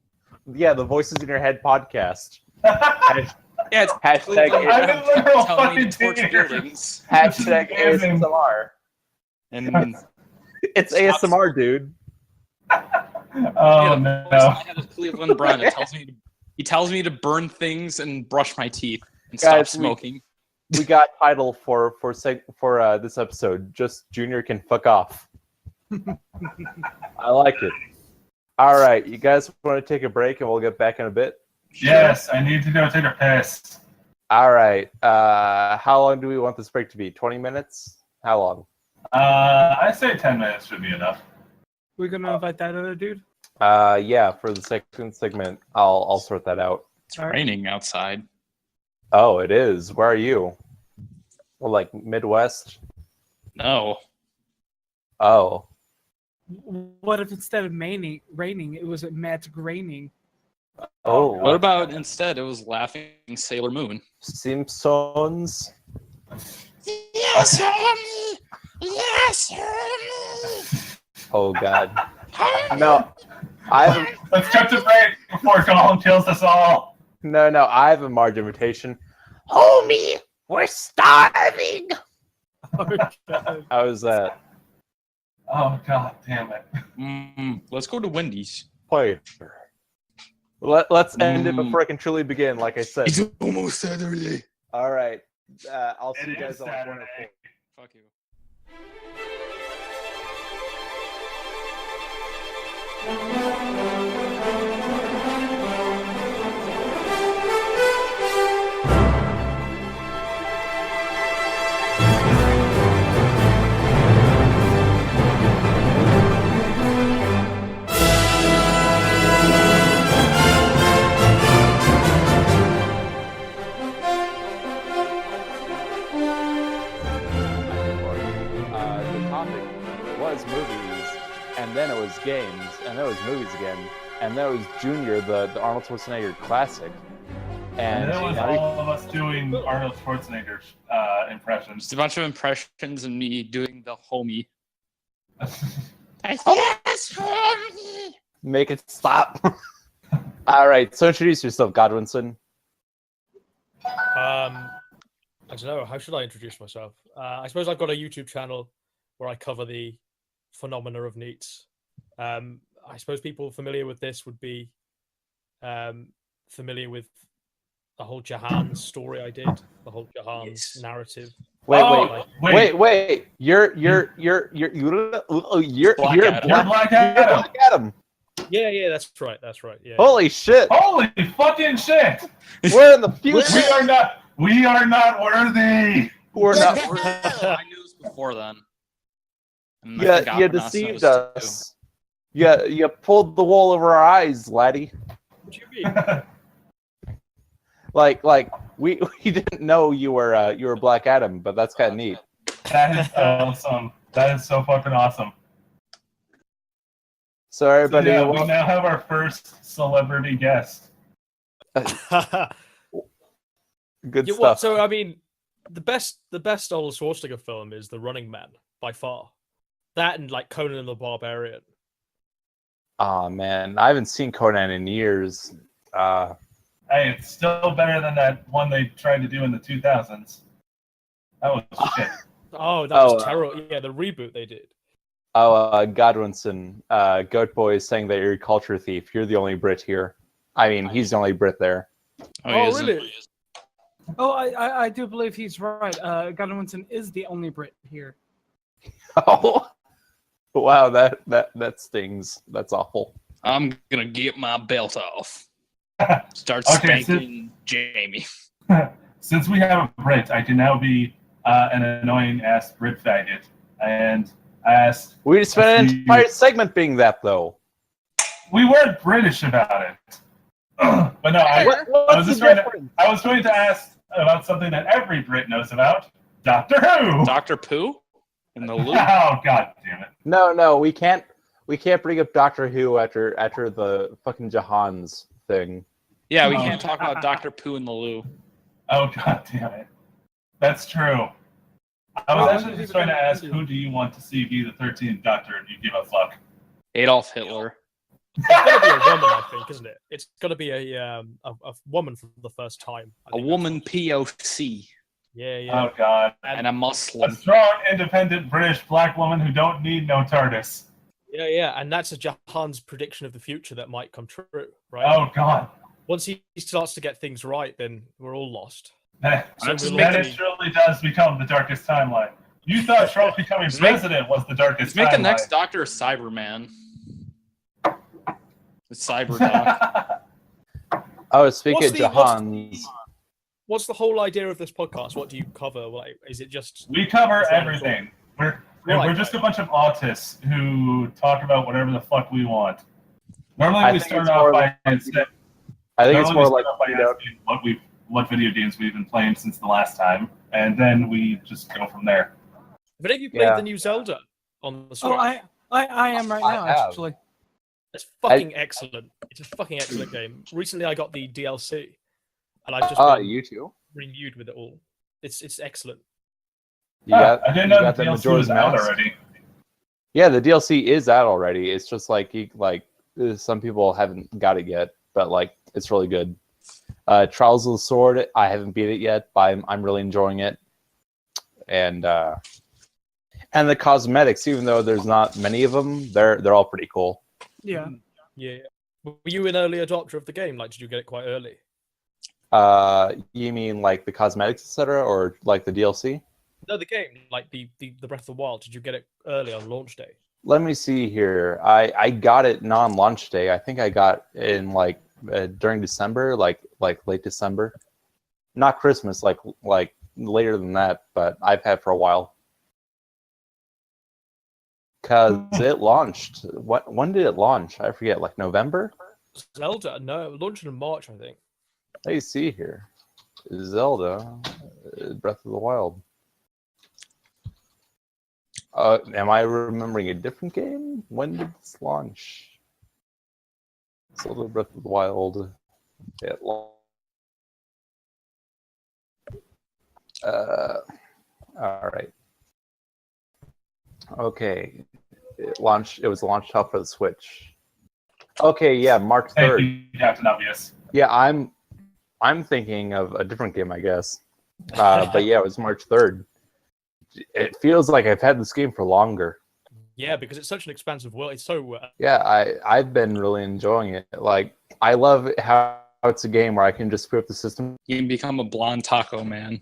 Speaker 2: Yeah, the Voices in Your Head podcast.
Speaker 3: Yeah, it's
Speaker 2: Hashtag
Speaker 3: Cleveland
Speaker 1: I'm in literal
Speaker 3: telling me to
Speaker 1: fucking
Speaker 3: torch
Speaker 1: tears.
Speaker 3: buildings.
Speaker 2: Hashtag
Speaker 1: Amazing.
Speaker 2: ASMR.
Speaker 3: And
Speaker 2: It's ASMR, dude.
Speaker 1: Oh
Speaker 3: the voice in
Speaker 1: no.
Speaker 3: my head is Cleveland Brown. He tells me to burn things and brush my teeth and stop
Speaker 2: Guys,
Speaker 3: smoking.
Speaker 2: We got title for this episode. Just Junior can fuck off. I like it. All right, you guys want to take a break and we'll get back in a bit?
Speaker 1: Yes, I need to go take a piss.
Speaker 2: All right. How long do we want this break to be? 20 minutes? How long?
Speaker 1: I say 10 minutes should be enough.
Speaker 4: We're gonna invite that other dude.
Speaker 2: Yeah, for the second segment, I'll sort that out.
Speaker 3: It's raining outside.
Speaker 2: Oh, it is. Where are you? Well, like Midwest?
Speaker 3: No.
Speaker 2: Oh.
Speaker 4: What if instead of raining, it was magic raining?
Speaker 2: Oh.
Speaker 3: What about instead it was laughing Sailor Moon?
Speaker 2: Simpsons?
Speaker 3: Yes, honey! Yes, honey!
Speaker 2: Oh, God. No.
Speaker 1: Let's cut to break before Colin kills us all.
Speaker 2: No, I have a margin invitation. Homie, we're starving!
Speaker 4: Oh, God.
Speaker 2: How is that?
Speaker 1: Oh god damn it.
Speaker 3: Let's go to Wendy's.
Speaker 2: Play. Let's end it before I can truly begin, like I said.
Speaker 3: It's almost Saturday.
Speaker 2: All right. I'll see
Speaker 1: It
Speaker 2: you
Speaker 1: is
Speaker 2: guys on
Speaker 1: Saturday.
Speaker 3: Fuck you.
Speaker 2: The topic was movies, and then it was games, and then it was movies again, and then it was Junior, the Arnold Schwarzenegger classic.
Speaker 1: And it was
Speaker 2: now
Speaker 1: all of us doing Arnold Schwarzenegger's impressions.
Speaker 3: Just a bunch of impressions and me doing the homie.
Speaker 5: Yes, homie.
Speaker 2: make it stop. All right, so introduce yourself, Godwinson.
Speaker 6: I don't know. How should I introduce myself? I suppose I've got a YouTube channel where I cover the phenomena of NEETs. I suppose people familiar with this would be familiar with the whole Jahan story I did, the whole Jahan narrative.
Speaker 2: Wait. You're
Speaker 1: Black
Speaker 2: Adam.
Speaker 6: Yeah, that's right. Yeah.
Speaker 2: Holy shit!
Speaker 1: Holy fucking shit!
Speaker 2: We're in the future.
Speaker 1: We are not worthy.
Speaker 2: We're not.
Speaker 3: I knew this before then. And I
Speaker 2: Yeah,
Speaker 3: think
Speaker 2: you
Speaker 3: Aquanauts
Speaker 2: deceived
Speaker 3: knows
Speaker 2: us. Yeah, you pulled the wool over our eyes, laddie.
Speaker 6: What do you mean?
Speaker 2: Like we didn't know you were Black Adam, but that's kind of neat.
Speaker 1: That is awesome. That is so fucking awesome.
Speaker 2: So everybody,
Speaker 1: So, yeah, we now have our first celebrity guest.
Speaker 2: good
Speaker 6: Yeah,
Speaker 2: stuff.
Speaker 6: well, so I mean, the best Arnold Schwarzenegger film is The Running Man by far. That and like Conan the Barbarian.
Speaker 2: Oh man, I haven't seen Conan in years.
Speaker 1: Hey, it's still better than that one they tried to do in the 2000s. That was shit.
Speaker 6: Oh, that was terrible. Yeah, the reboot they did.
Speaker 2: Godwinson, Goat Boy is saying that you're a culture thief. You're the only Brit here. I mean, he's the only Brit there.
Speaker 6: Oh, really?
Speaker 4: Oh, I do believe he's right. Godwinson is the only Brit here.
Speaker 2: Oh, wow, that stings. That's awful.
Speaker 3: I'm gonna get my belt off. Start
Speaker 1: Okay,
Speaker 3: spanking Jamie.
Speaker 1: Since we have a Brit, I can now be an annoying ass Brit faggot. And I asked.
Speaker 2: We just spent an entire segment being that, though.
Speaker 1: We weren't British about it. But no, I was going to ask about something that every Brit knows about. Doctor Who!
Speaker 3: Dr. Pooh? In the loop?
Speaker 1: Oh, god damn it.
Speaker 2: No, we can't bring up Doctor Who after the fucking Jahans thing.
Speaker 3: Yeah, we can't talk about Dr. Pooh in the loo.
Speaker 1: Oh, god damn it. That's true. I was actually just trying to ask, who do you want to see be the 13th Doctor, and you give a fuck?
Speaker 3: Adolf Hitler.
Speaker 6: It's gonna be a woman, I think, isn't it? It's gonna be a woman for the first time. I
Speaker 3: A
Speaker 6: think
Speaker 3: woman
Speaker 6: that's
Speaker 3: POC
Speaker 6: what- Yeah.
Speaker 1: Oh God.
Speaker 3: and a
Speaker 1: A
Speaker 3: Muslim.
Speaker 1: strong, independent British black woman who don't need no TARDIS.
Speaker 6: Yeah, and that's a Jahan's prediction of the future that might come true, right?
Speaker 1: Oh God.
Speaker 6: Once he starts to get things right, then we're all lost.
Speaker 1: That
Speaker 3: That's
Speaker 6: we'll
Speaker 1: that
Speaker 6: look
Speaker 1: it
Speaker 6: at-
Speaker 1: surely does become the darkest timeline. You thought Trump becoming
Speaker 3: Let's make-
Speaker 1: president was the darkest
Speaker 3: Make the
Speaker 1: timeline.
Speaker 3: next Doctor Cyberman. It's Cyberdoc.
Speaker 2: Oh, speaking
Speaker 6: What's
Speaker 2: of
Speaker 6: the- what's
Speaker 2: Jahan's,
Speaker 6: What's the whole idea of this podcast? What do you cover? Like, is it just
Speaker 1: We cover
Speaker 6: Is that
Speaker 1: everything. We're
Speaker 6: Right.
Speaker 1: just a bunch of autists who talk about whatever the fuck we want. Normally
Speaker 2: I
Speaker 1: we
Speaker 2: think
Speaker 1: start
Speaker 2: it's
Speaker 1: off
Speaker 2: more
Speaker 1: by
Speaker 2: like-
Speaker 1: instead.
Speaker 2: I think it's
Speaker 1: normally
Speaker 2: more
Speaker 1: we
Speaker 2: like
Speaker 1: start off by asking what video games we've been playing since the last time, and then we just go from there.
Speaker 6: Have any of you played
Speaker 2: Yeah.
Speaker 6: the new Zelda on the Switch?
Speaker 4: Oh, I am right
Speaker 2: I
Speaker 4: now,
Speaker 2: have.
Speaker 4: actually.
Speaker 6: It's fucking excellent. It's a fucking excellent game. Recently, I got the DLC, and I've just been
Speaker 2: you too.
Speaker 6: renewed with it all. It's excellent.
Speaker 2: You
Speaker 1: Huh,
Speaker 2: got,
Speaker 1: I didn't
Speaker 2: you
Speaker 1: know
Speaker 2: got
Speaker 1: the
Speaker 2: the
Speaker 1: DLC
Speaker 2: Majora's
Speaker 1: was out
Speaker 2: Mask.
Speaker 1: already.
Speaker 2: Yeah, the DLC is out already. It's just like some people haven't got it yet, but like it's really good. Trials of the Sword, I haven't beat it yet, but I'm really enjoying it. And the cosmetics, even though there's not many of them, they're all pretty cool.
Speaker 4: Yeah.
Speaker 6: Yeah. Were you an early adopter of the game? Like, did you get it quite early?
Speaker 2: You mean like the cosmetics, etc., or like the DLC?
Speaker 6: No, the game, like the Breath of the Wild. Did you get it early on launch day?
Speaker 2: Let me see here. I got it non-launch day. I think I got it in like during December, like late December. Not Christmas, like later than that, but I've had for a while. Cause it launched. When did it launch? I forget. Like November.
Speaker 6: Zelda? No, it launched in March, I think.
Speaker 2: Let me see here. Zelda, Breath of the Wild. Am I remembering a different game? When did this launch? Zelda Breath of the Wild. It launched. All right. Okay. It was a launch title for the Switch. Okay, yeah, March 3rd.
Speaker 1: Thank you, Captain Obvious.
Speaker 2: Yeah, I'm thinking of a different game, I guess. But yeah, it was March 3rd. It feels like I've had this game for longer.
Speaker 6: Yeah, because it's such an expansive world. It's so
Speaker 2: Yeah, I've been really enjoying it. Like, I love how it's a game where I can just boot up the system
Speaker 3: You can become a blonde taco man.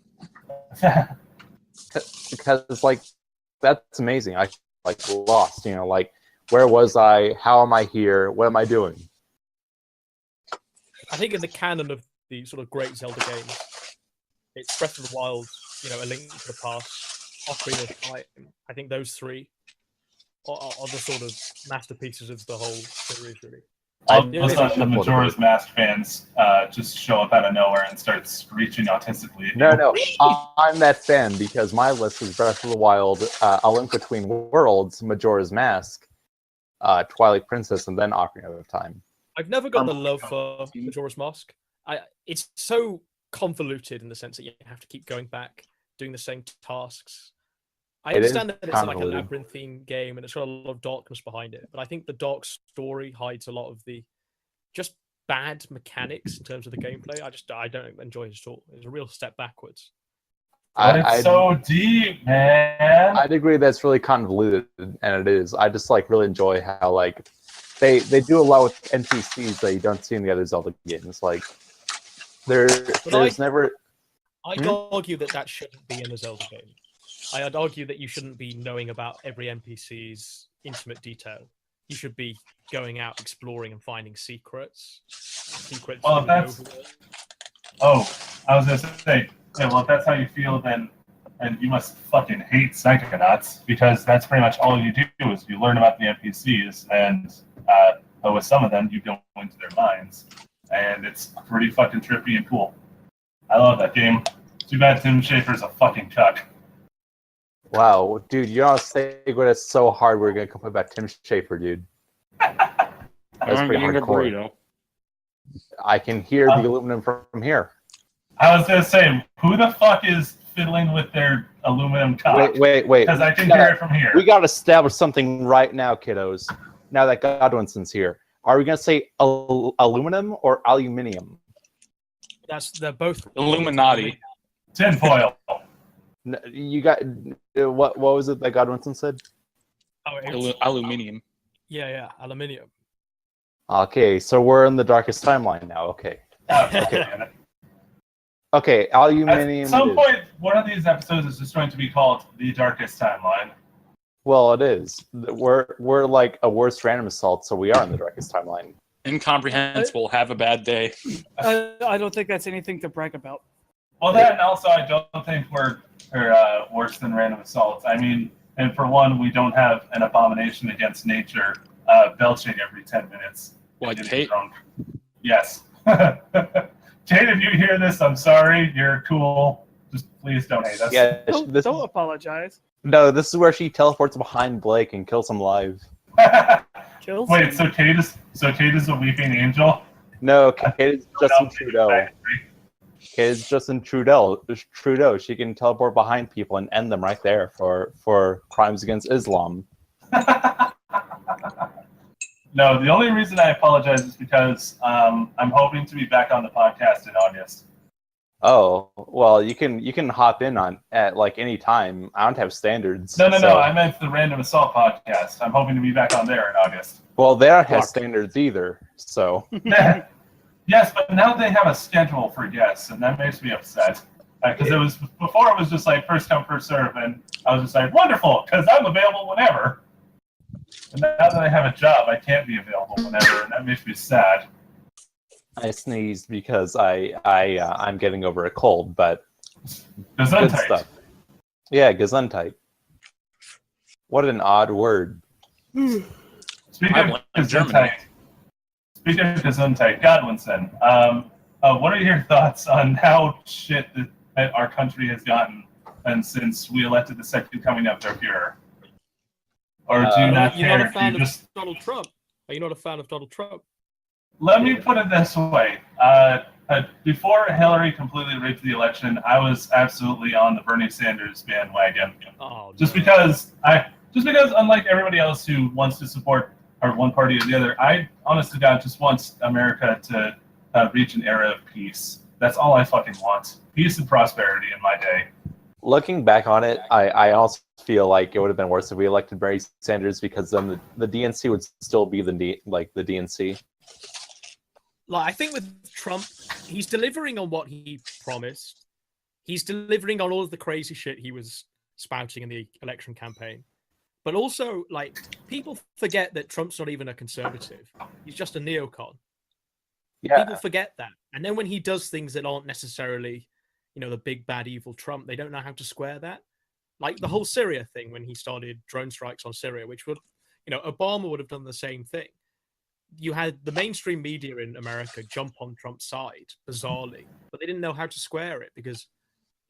Speaker 2: because, like, that's amazing. I like lost, like, where was I? How am I here? What am I doing?
Speaker 6: I think in the canon of the sort of great Zelda games, it's Breath of the Wild, A Link to the Past, Ocarina of Time. I think those three are the sort of masterpieces of the whole series, really.
Speaker 1: All of
Speaker 2: I-
Speaker 1: a sudden, the Majora's Mask fans just show up out of nowhere and start screeching autistically.
Speaker 2: No, I'm that fan because my list is Breath of the Wild, A Link Between Worlds, Majora's Mask, Twilight Princess, and then Ocarina of Time.
Speaker 6: I've never got the love for Majora's Mask. It's so convoluted in the sense that you have to keep going back, doing the same tasks. I
Speaker 2: It is
Speaker 6: understand that it's like a
Speaker 2: convoluted.
Speaker 6: labyrinthine game and it's got a lot of darkness behind it, but I think the dark story hides a lot of the just bad mechanics in terms of the gameplay. I don't enjoy it at all. It's a real step backwards.
Speaker 1: But it's so deep, man.
Speaker 2: I'd agree that's really convoluted, and it is. I just really enjoy how they do a lot with NPCs that you don't see in the other Zelda games. Like there's never.
Speaker 6: I'd argue that shouldn't be in a Zelda game. I'd argue that you shouldn't be knowing about every NPC's intimate detail. You should be going out exploring and finding secrets.
Speaker 1: Well, that's. Oh, I was gonna say. Yeah, well, if that's how you feel, then you must fucking hate Psychonauts, because that's pretty much all you do is you learn about the NPCs, and but with some of them you go into their minds, and it's pretty fucking trippy and cool. I love that game. Too bad Tim Schafer's a fucking cuck.
Speaker 2: Wow, dude, you know, segue is so hard. We're gonna complain about Tim Schafer, dude. That's pretty hardcore. I can hear the aluminum from here.
Speaker 1: I was gonna say, who the fuck is fiddling with their aluminum cock?
Speaker 2: Wait.
Speaker 1: Because I can hear it from here.
Speaker 2: We gotta establish something right now, kiddos. Now that Godwinson's here, Are we gonna say aluminum or aluminium?
Speaker 6: They're both
Speaker 3: Illuminati.
Speaker 1: Tinfoil.
Speaker 2: You got what was it that Godwinson said?
Speaker 6: Oh, it's,
Speaker 3: Aluminium.
Speaker 6: yeah, aluminium.
Speaker 2: Okay, so we're in the darkest timeline now. Okay.
Speaker 1: Okay.
Speaker 2: Okay, aluminium.
Speaker 1: At some
Speaker 2: it is.
Speaker 1: point, one of these episodes is just going to be called The Darkest Timeline.
Speaker 2: Well, it is. We're like a worst random assault, so we are in the darkest timeline.
Speaker 3: Incomprehensible. Have a bad day.
Speaker 4: I don't think that's anything to brag about.
Speaker 1: Well, that and also I don't think we're worse than random assaults. I mean, and for one, we don't have an abomination against nature belching every 10 minutes.
Speaker 3: What,
Speaker 1: Getting
Speaker 3: Kate?
Speaker 1: drunk. Yes. Kate, if you hear this, I'm sorry. You're cool. Just please don't hate us.
Speaker 2: Yeah,
Speaker 4: Don't apologize.
Speaker 2: no, this is where she teleports behind Blake and kills him live.
Speaker 4: Kills.
Speaker 1: Wait, so Kate is a weeping angel?
Speaker 2: No, Kate is Justin
Speaker 1: No,
Speaker 2: Trudeau. Kate is Justin Trudeau. She can teleport behind people and end them right there for crimes against Islam.
Speaker 1: No, the only reason I apologize is because I'm hoping to be back on the podcast in August.
Speaker 2: Oh, well, you can hop in at like any time. I don't have standards.
Speaker 1: No,
Speaker 2: so-
Speaker 1: I meant the Random Assault podcast. I'm hoping to be back on there in August.
Speaker 2: Well, they don't have
Speaker 3: Fuck.
Speaker 2: standards either. So
Speaker 1: Yes, but now they have a schedule for guests, and that makes me upset. Because it was before it was just like first come first serve, and I was just like wonderful because I'm available whenever. And now that I have a job, I can't be available whenever, and that makes me sad.
Speaker 2: I sneezed because I'm getting over a cold, but good
Speaker 1: Gesundheit.
Speaker 2: stuff. Yeah, Gesundheit. What an odd word.
Speaker 1: Speaking
Speaker 3: I
Speaker 1: of
Speaker 3: blame Germany.
Speaker 1: Gesundheit, Godwinson, what are your thoughts on how shit that our country has gotten and since we elected the second coming of their Führer? Or do you not
Speaker 6: You're
Speaker 1: care?
Speaker 6: not a fan
Speaker 1: Do you
Speaker 6: of
Speaker 1: just...
Speaker 6: Donald Trump. Are you not a fan of Donald Trump?
Speaker 1: Let me put it this way. Before Hillary completely rigged the election, I was absolutely on the Bernie Sanders bandwagon.
Speaker 6: Oh,
Speaker 1: Just
Speaker 6: no.
Speaker 1: because unlike everybody else who wants to support one party or the other, I honest to God just want America to reach an era of peace. That's all I fucking want. Peace and prosperity in my day.
Speaker 2: Looking back on it, I also feel like it would have been worse if we elected Bernie Sanders because then the DNC would still be the DNC.
Speaker 6: Like, I think with Trump, he's delivering on what he promised. He's delivering on all of the crazy shit he was spouting in the election campaign. But also, like, people forget that Trump's not even a conservative. He's just a neocon.
Speaker 2: Yeah,
Speaker 6: People forget that. And then when he does things that aren't necessarily, the big bad evil Trump, they don't know how to square that. Like the whole Syria thing when he started drone strikes on Syria, which would, Obama would have done the same thing. You had the mainstream media in America jump on Trump's side, bizarrely, but they didn't know how to square it because,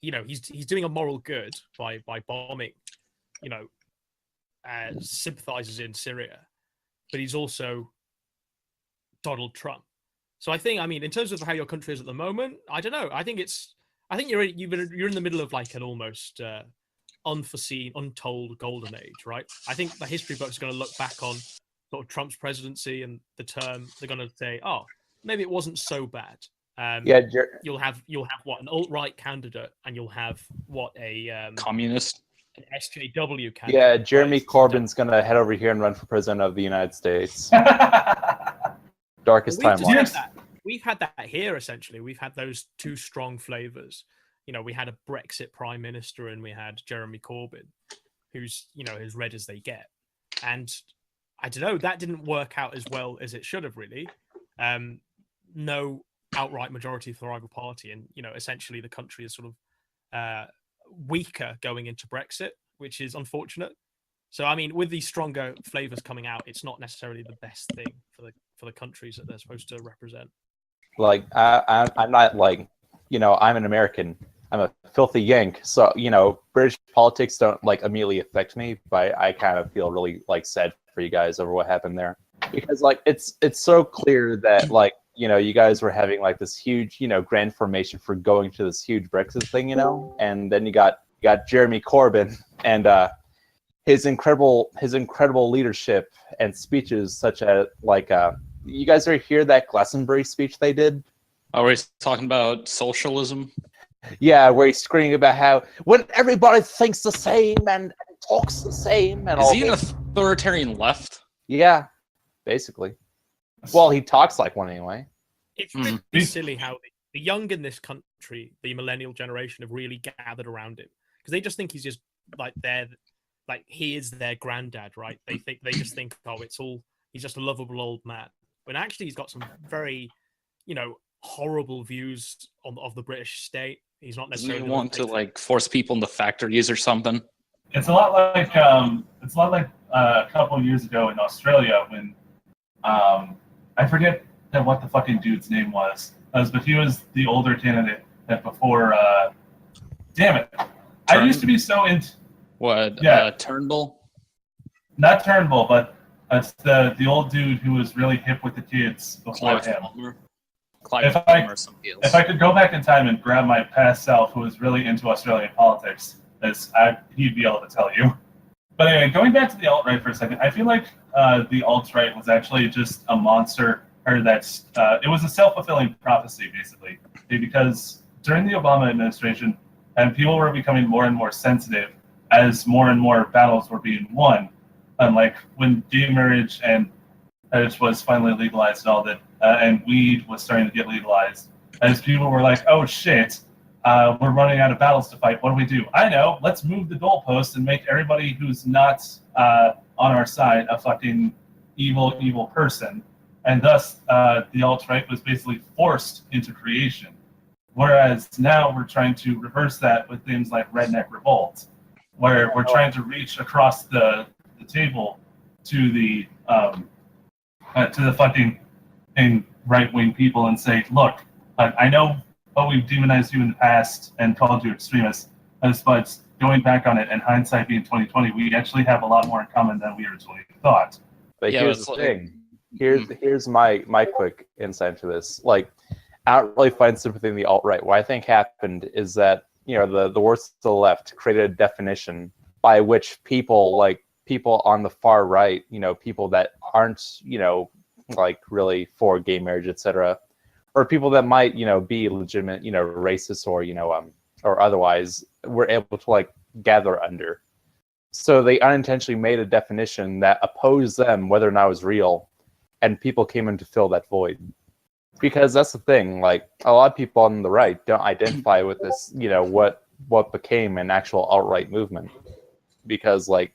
Speaker 6: he's doing a moral good by bombing, sympathizers in Syria, but he's also Donald Trump. So I think, in terms of how your country is at the moment, I don't know. I think you're in the middle of like an almost unforeseen, untold golden age, right? I think the history book's going to look back on sort of Trump's presidency and the term. They're going to say, oh, maybe it wasn't so bad.
Speaker 2: yeah.
Speaker 6: You'll have what, an alt-right candidate, and you'll have what, a
Speaker 3: Communist.
Speaker 6: an SJW candidate.
Speaker 2: Yeah, Jeremy
Speaker 6: right?
Speaker 2: Corbyn's gonna head over here and run for president of the United States. Darkest
Speaker 6: We've just
Speaker 2: timeline.
Speaker 6: had that. We've had that here, essentially. We've had those two strong flavors. We had a Brexit prime minister and we had Jeremy Corbyn, who's, as red as they get. And I don't know, that didn't work out as well as it should have, really. No outright majority for the rival party. And, essentially the country is sort of weaker going into Brexit, which is unfortunate. So, with these stronger flavors coming out, it's not necessarily the best thing for the countries that they're supposed to represent.
Speaker 2: Like I'm not like, I'm an American. I'm a filthy Yank. So, British politics don't like immediately affect me, but I kind of feel really like sad for you guys over what happened there. Because like it's so clear that like, you guys were having like this huge, grand formation for going to this huge Brexit thing, and then you got Jeremy Corbyn and his incredible leadership and speeches such as like you guys ever hear that Glastonbury speech they did?
Speaker 3: Oh, we're talking about socialism.
Speaker 2: Yeah, where he's screaming about how when everybody thinks the same and talks the same and
Speaker 3: Is
Speaker 2: all
Speaker 3: he an
Speaker 2: this.
Speaker 3: authoritarian left?
Speaker 2: Yeah, basically. Well, he talks like one anyway.
Speaker 6: It's really silly how the young in this country, the millennial generation, have really gathered around him because they just think he's just like he is their granddad, right? They just think, oh, he's just a lovable old man. When actually he's got some very, horrible views of the British state. He's not
Speaker 3: Doesn't
Speaker 6: necessarily
Speaker 3: he want to force people into factories or something?
Speaker 1: It's a lot like a couple of years ago in Australia when I forget what the fucking dude's name was, but he was the older candidate that before. Damn it! I used to be so into
Speaker 3: Turnbull?
Speaker 1: Not Turnbull, but it's the old dude who was really hip with the kids before him. If I could go back in time and grab my past self, who was really into Australian politics, he'd be able to tell you. But anyway, going back to the alt-right for a second, I feel like the alt-right was actually just a monster, or it was a self-fulfilling prophecy, basically, because during the Obama administration, and people were becoming more and more sensitive as more and more battles were being won. Like when gay marriage and it was finally legalized and all that, and weed was starting to get legalized, as people were like, oh shit, we're running out of battles to fight. What do? I know, let's move the goalpost and make everybody who's not on our side a fucking evil person. And thus, the alt-right was basically forced into creation. Whereas now we're trying to reverse that with things like Redneck Revolt, where we're trying to reach across the table to the fucking right-wing people and say, look, I know we've demonized you in the past and called you extremists, but going back on it and hindsight being 2020, we actually have a lot more in common than we originally thought.
Speaker 2: But here's the thing. Here's my quick insight into this. Like, I don't really find sympathy in the alt-right. What I think happened is that, the worst of the left created a definition by which people on the far right, people that aren't, really for gay marriage, etc., or people that might, be legitimate, racist or otherwise, were able to gather under. So they unintentionally made a definition that opposed them, whether or not it was real, and people came in to fill that void. Because that's the thing, a lot of people on the right don't identify with this, what became an actual alt-right movement. Because they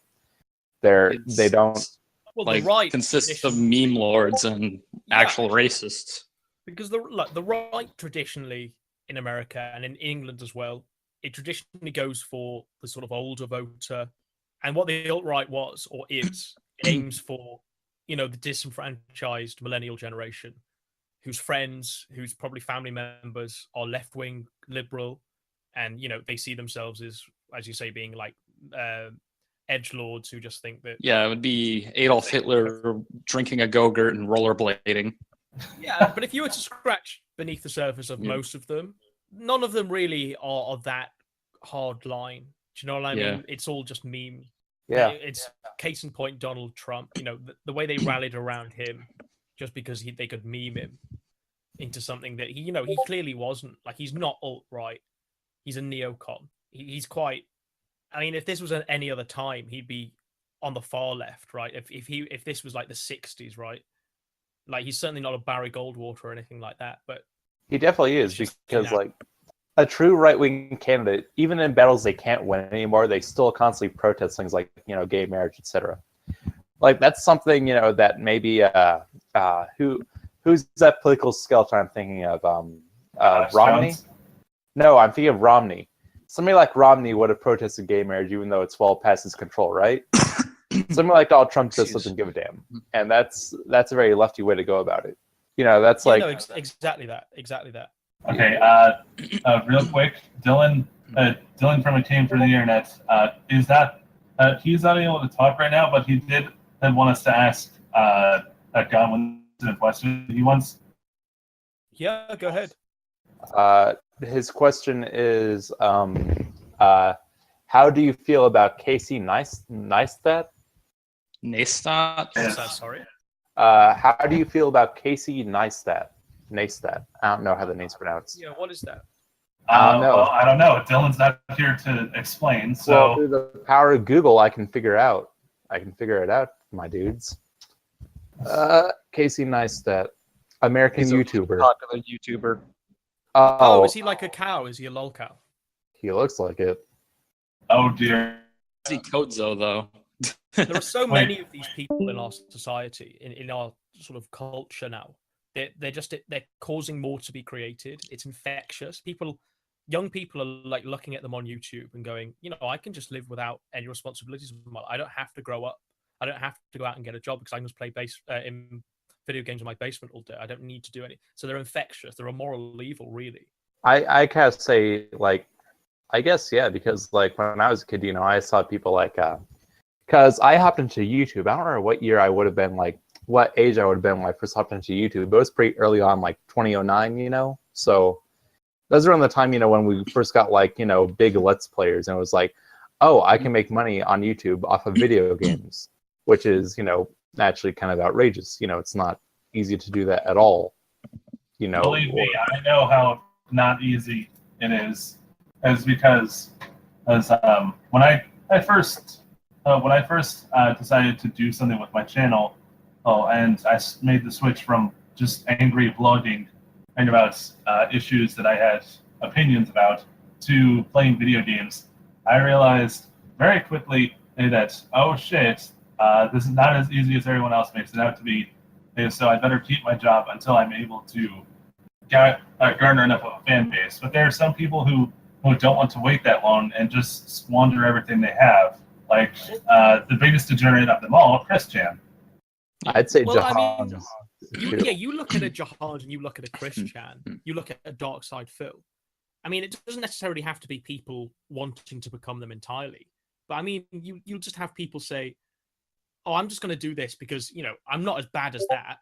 Speaker 2: don't
Speaker 6: the right
Speaker 3: consists of meme lords and actual racists.
Speaker 6: Because the right traditionally in America and in England as well, it traditionally goes for the sort of older voter. And what the alt-right was or is, it aims for, the disenfranchised millennial generation, whose friends, whose probably family members are left-wing liberal, and they see themselves as you say, being edgelords who just think that.
Speaker 3: Yeah, it would be Adolf Hitler drinking a Go-Gurt and rollerblading.
Speaker 6: Yeah, but if you were to scratch beneath the surface of most of them, none of them really are that hard line. Do you know what I mean? It's all just meme.
Speaker 2: Yeah.
Speaker 6: It's case in point Donald Trump. The way they rallied around him just because they could meme him into something that he clearly wasn't. He's not alt-right. He's a neocon. He's quite. I mean, if this was at any other time, he'd be on the far left, right? If this was the 60s, right? He's certainly not a Barry Goldwater or anything like that, but
Speaker 2: he definitely is, because a true right-wing candidate, even in battles they can't win anymore, they still constantly protest things like gay marriage, etc. That's something that maybe who's that political skeleton I'm thinking of? Romney?
Speaker 1: Jones?
Speaker 2: No, I'm thinking of Romney. Somebody like Romney would have protested gay marriage even though it's well past his control, right? Somebody like Donald Trump just doesn't give a damn, and that's a very lefty way to go about it. That's
Speaker 6: exactly that.
Speaker 1: Okay, real quick, Dylan from A Team for the Internet, is that he's not able to talk right now, but he did want us to ask Godwinson a question he wants.
Speaker 6: Yeah, go ahead.
Speaker 2: His question is, how do you feel about Casey Neistat?
Speaker 3: Neistat?
Speaker 6: Sorry.
Speaker 2: How do you feel about Casey Neistat? Neistat. I don't know how the name's pronounced.
Speaker 6: Yeah, what is that?
Speaker 2: I don't know.
Speaker 1: Well, I don't know. Dylan's not here to explain, so
Speaker 2: Well, through the power of Google, I can figure it out, my dudes. Casey Neistat, American
Speaker 3: He's a
Speaker 2: YouTuber.
Speaker 3: popular YouTuber.
Speaker 6: Oh, is he like a cow? Is he a lol cow?
Speaker 2: He looks like it.
Speaker 1: oh dear.
Speaker 3: He codes though.
Speaker 6: There are so
Speaker 1: Wait.
Speaker 6: many of these people in our society, in our sort of culture now. They're causing more to be created. It's infectious. Young people are like looking at them on YouTube and going, I can just live without any responsibilities. I don't have to grow up. I don't have to go out and get a job because I can just play in video games in my basement all day. I don't need to do any. So they're infectious. They're a moral evil, really.
Speaker 2: I kind of say like, I guess yeah, because like when I was a kid, I saw people like, because I hopped into YouTube. I don't remember what year I would have been like, what age I would have been when I first hopped into YouTube. But it was pretty early on, like 2009, So that was around the time, when we first got like, big Let's Players, and it was like, oh, I can make money on YouTube off of video games, which is, naturally kind of outrageous. It's not easy to do that at all.
Speaker 1: Believe me, I know how not easy it is. As because when I first decided to do something with my channel, and I made the switch from just angry blogging and about issues that I had opinions about to playing video games, I realized very quickly that, oh shit, this is not as easy as everyone else makes it out to be. And so I better keep my job until I'm able to garner enough of a fan base. But there are some people who don't want to wait that long and just squander everything they have. Like the biggest degenerate of them all, Chris Chan.
Speaker 2: I'd say
Speaker 6: Well,
Speaker 2: Jahan.
Speaker 6: You look at a Jahan and you look at a Chris Chan, you look at a Dark Side Phil. I mean, it doesn't necessarily have to be people wanting to become them entirely. But I mean, you'll just have people say, oh, I'm just going to do this because, I'm not as bad as that.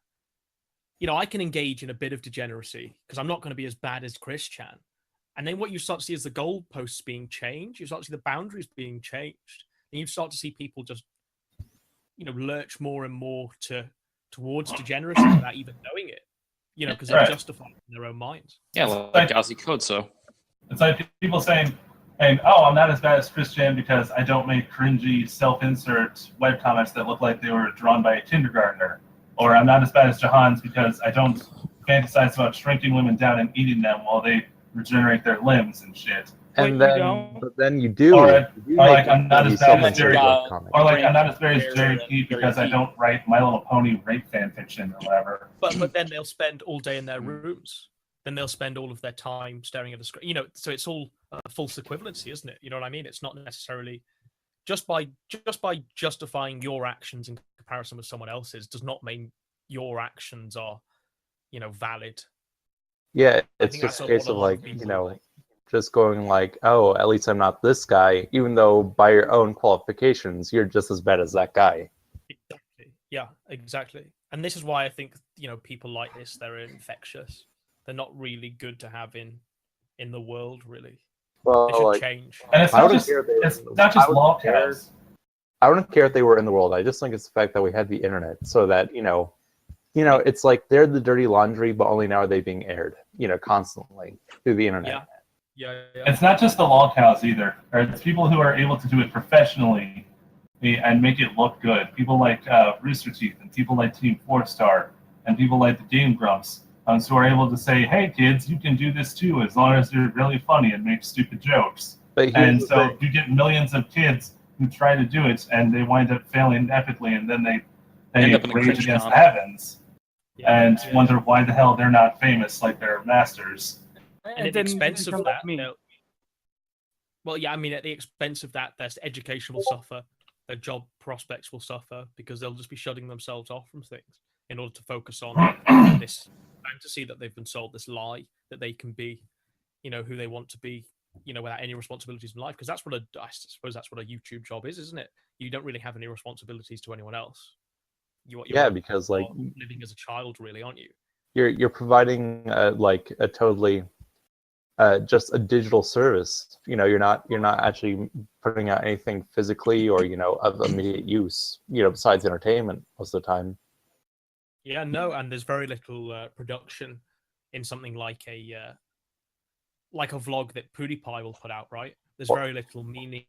Speaker 6: I can engage in a bit of degeneracy because I'm not going to be as bad as Chris Chan. And then what you start to see is the goalposts being changed. You start to see the boundaries being changed. And you start to see people just, lurch more and more towards degeneracy without even knowing it. Because they're justified in their own minds.
Speaker 3: Yeah, like Ozzy Code, so.
Speaker 1: It's like people saying, oh, I'm not as bad as Chris Chan because I don't make cringy self-insert webcomics that look like they were drawn by a kindergartner. Or I'm not as bad as Jahan's because I don't fantasize about shrinking women down and eating them while they regenerate their limbs and shit.
Speaker 2: And
Speaker 4: Wait,
Speaker 2: then you do.
Speaker 1: Or
Speaker 2: you
Speaker 1: like
Speaker 2: make
Speaker 1: I'm not
Speaker 2: these
Speaker 1: as bad as
Speaker 2: self-insert
Speaker 1: Jerry.
Speaker 2: webcomics.
Speaker 1: Or like I'm not as bad as Jerry Pete because I don't write My Little Pony rape fan fiction or whatever.
Speaker 6: But then they'll spend all day in their rooms. Then they'll spend all of their time staring at the screen. So it's all a false equivalency, isn't it? You know what I mean? It's not necessarily just by justifying your actions in comparison with someone else's does not mean your actions are, valid.
Speaker 2: Yeah, it's just a case of like, just going like, oh, at least I'm not this guy, even though by your own qualifications, you're just as bad as that guy.
Speaker 6: Exactly. Yeah, exactly. And this is why I think, people like this, they're infectious. They're not really good to have in the world, really.
Speaker 2: Well,
Speaker 6: They should
Speaker 2: like,
Speaker 6: change.
Speaker 1: And it's
Speaker 2: I
Speaker 1: not
Speaker 2: wouldn't
Speaker 1: just
Speaker 2: care if they were
Speaker 1: it's
Speaker 2: in the-
Speaker 1: not
Speaker 2: I
Speaker 1: just
Speaker 2: wouldn't
Speaker 1: law
Speaker 2: care.
Speaker 1: cows.
Speaker 2: I wouldn't care if they were in the world. I just think it's the fact that we had the internet, so that it's like they're the dirty laundry, but only now are they being aired, constantly through the internet.
Speaker 6: Yeah.
Speaker 1: It's not just the law cows either. It's people who are able to do it professionally and make it look good. People like Rooster Teeth and people like Team 4-Star and people like the Game Grumps who are able to say, hey, kids, you can do this too as long as you're really funny and make stupid jokes.
Speaker 2: But here's
Speaker 1: And
Speaker 2: the
Speaker 1: so
Speaker 2: thing.
Speaker 1: you get millions of kids who try to do it and they wind up failing epically and then they
Speaker 3: End up in a
Speaker 1: rage
Speaker 3: cringe
Speaker 1: against the
Speaker 3: comic.
Speaker 1: heavens and wonder why the hell they're not famous like their masters.
Speaker 6: And at the
Speaker 4: then
Speaker 6: expense
Speaker 4: you
Speaker 6: of
Speaker 4: come
Speaker 6: that,
Speaker 4: to me.
Speaker 6: at the expense of that, their education will suffer, their job prospects will suffer because they'll just be shutting themselves off from things in order to focus on this fantasy that they've been sold, this lie that they can be, who they want to be, without any responsibilities in life. Because that's I suppose that's what a YouTube job is, isn't it? You don't really have any responsibilities to anyone else.
Speaker 2: Because like
Speaker 6: living as a child, really, aren't you?
Speaker 2: you're providing like a totally just a digital service. You're not actually putting out anything physically or of immediate use. Besides entertainment most of the time.
Speaker 6: Yeah, no, and there's very little production in something like a vlog that PewDiePie will put out, right? There's very little meaning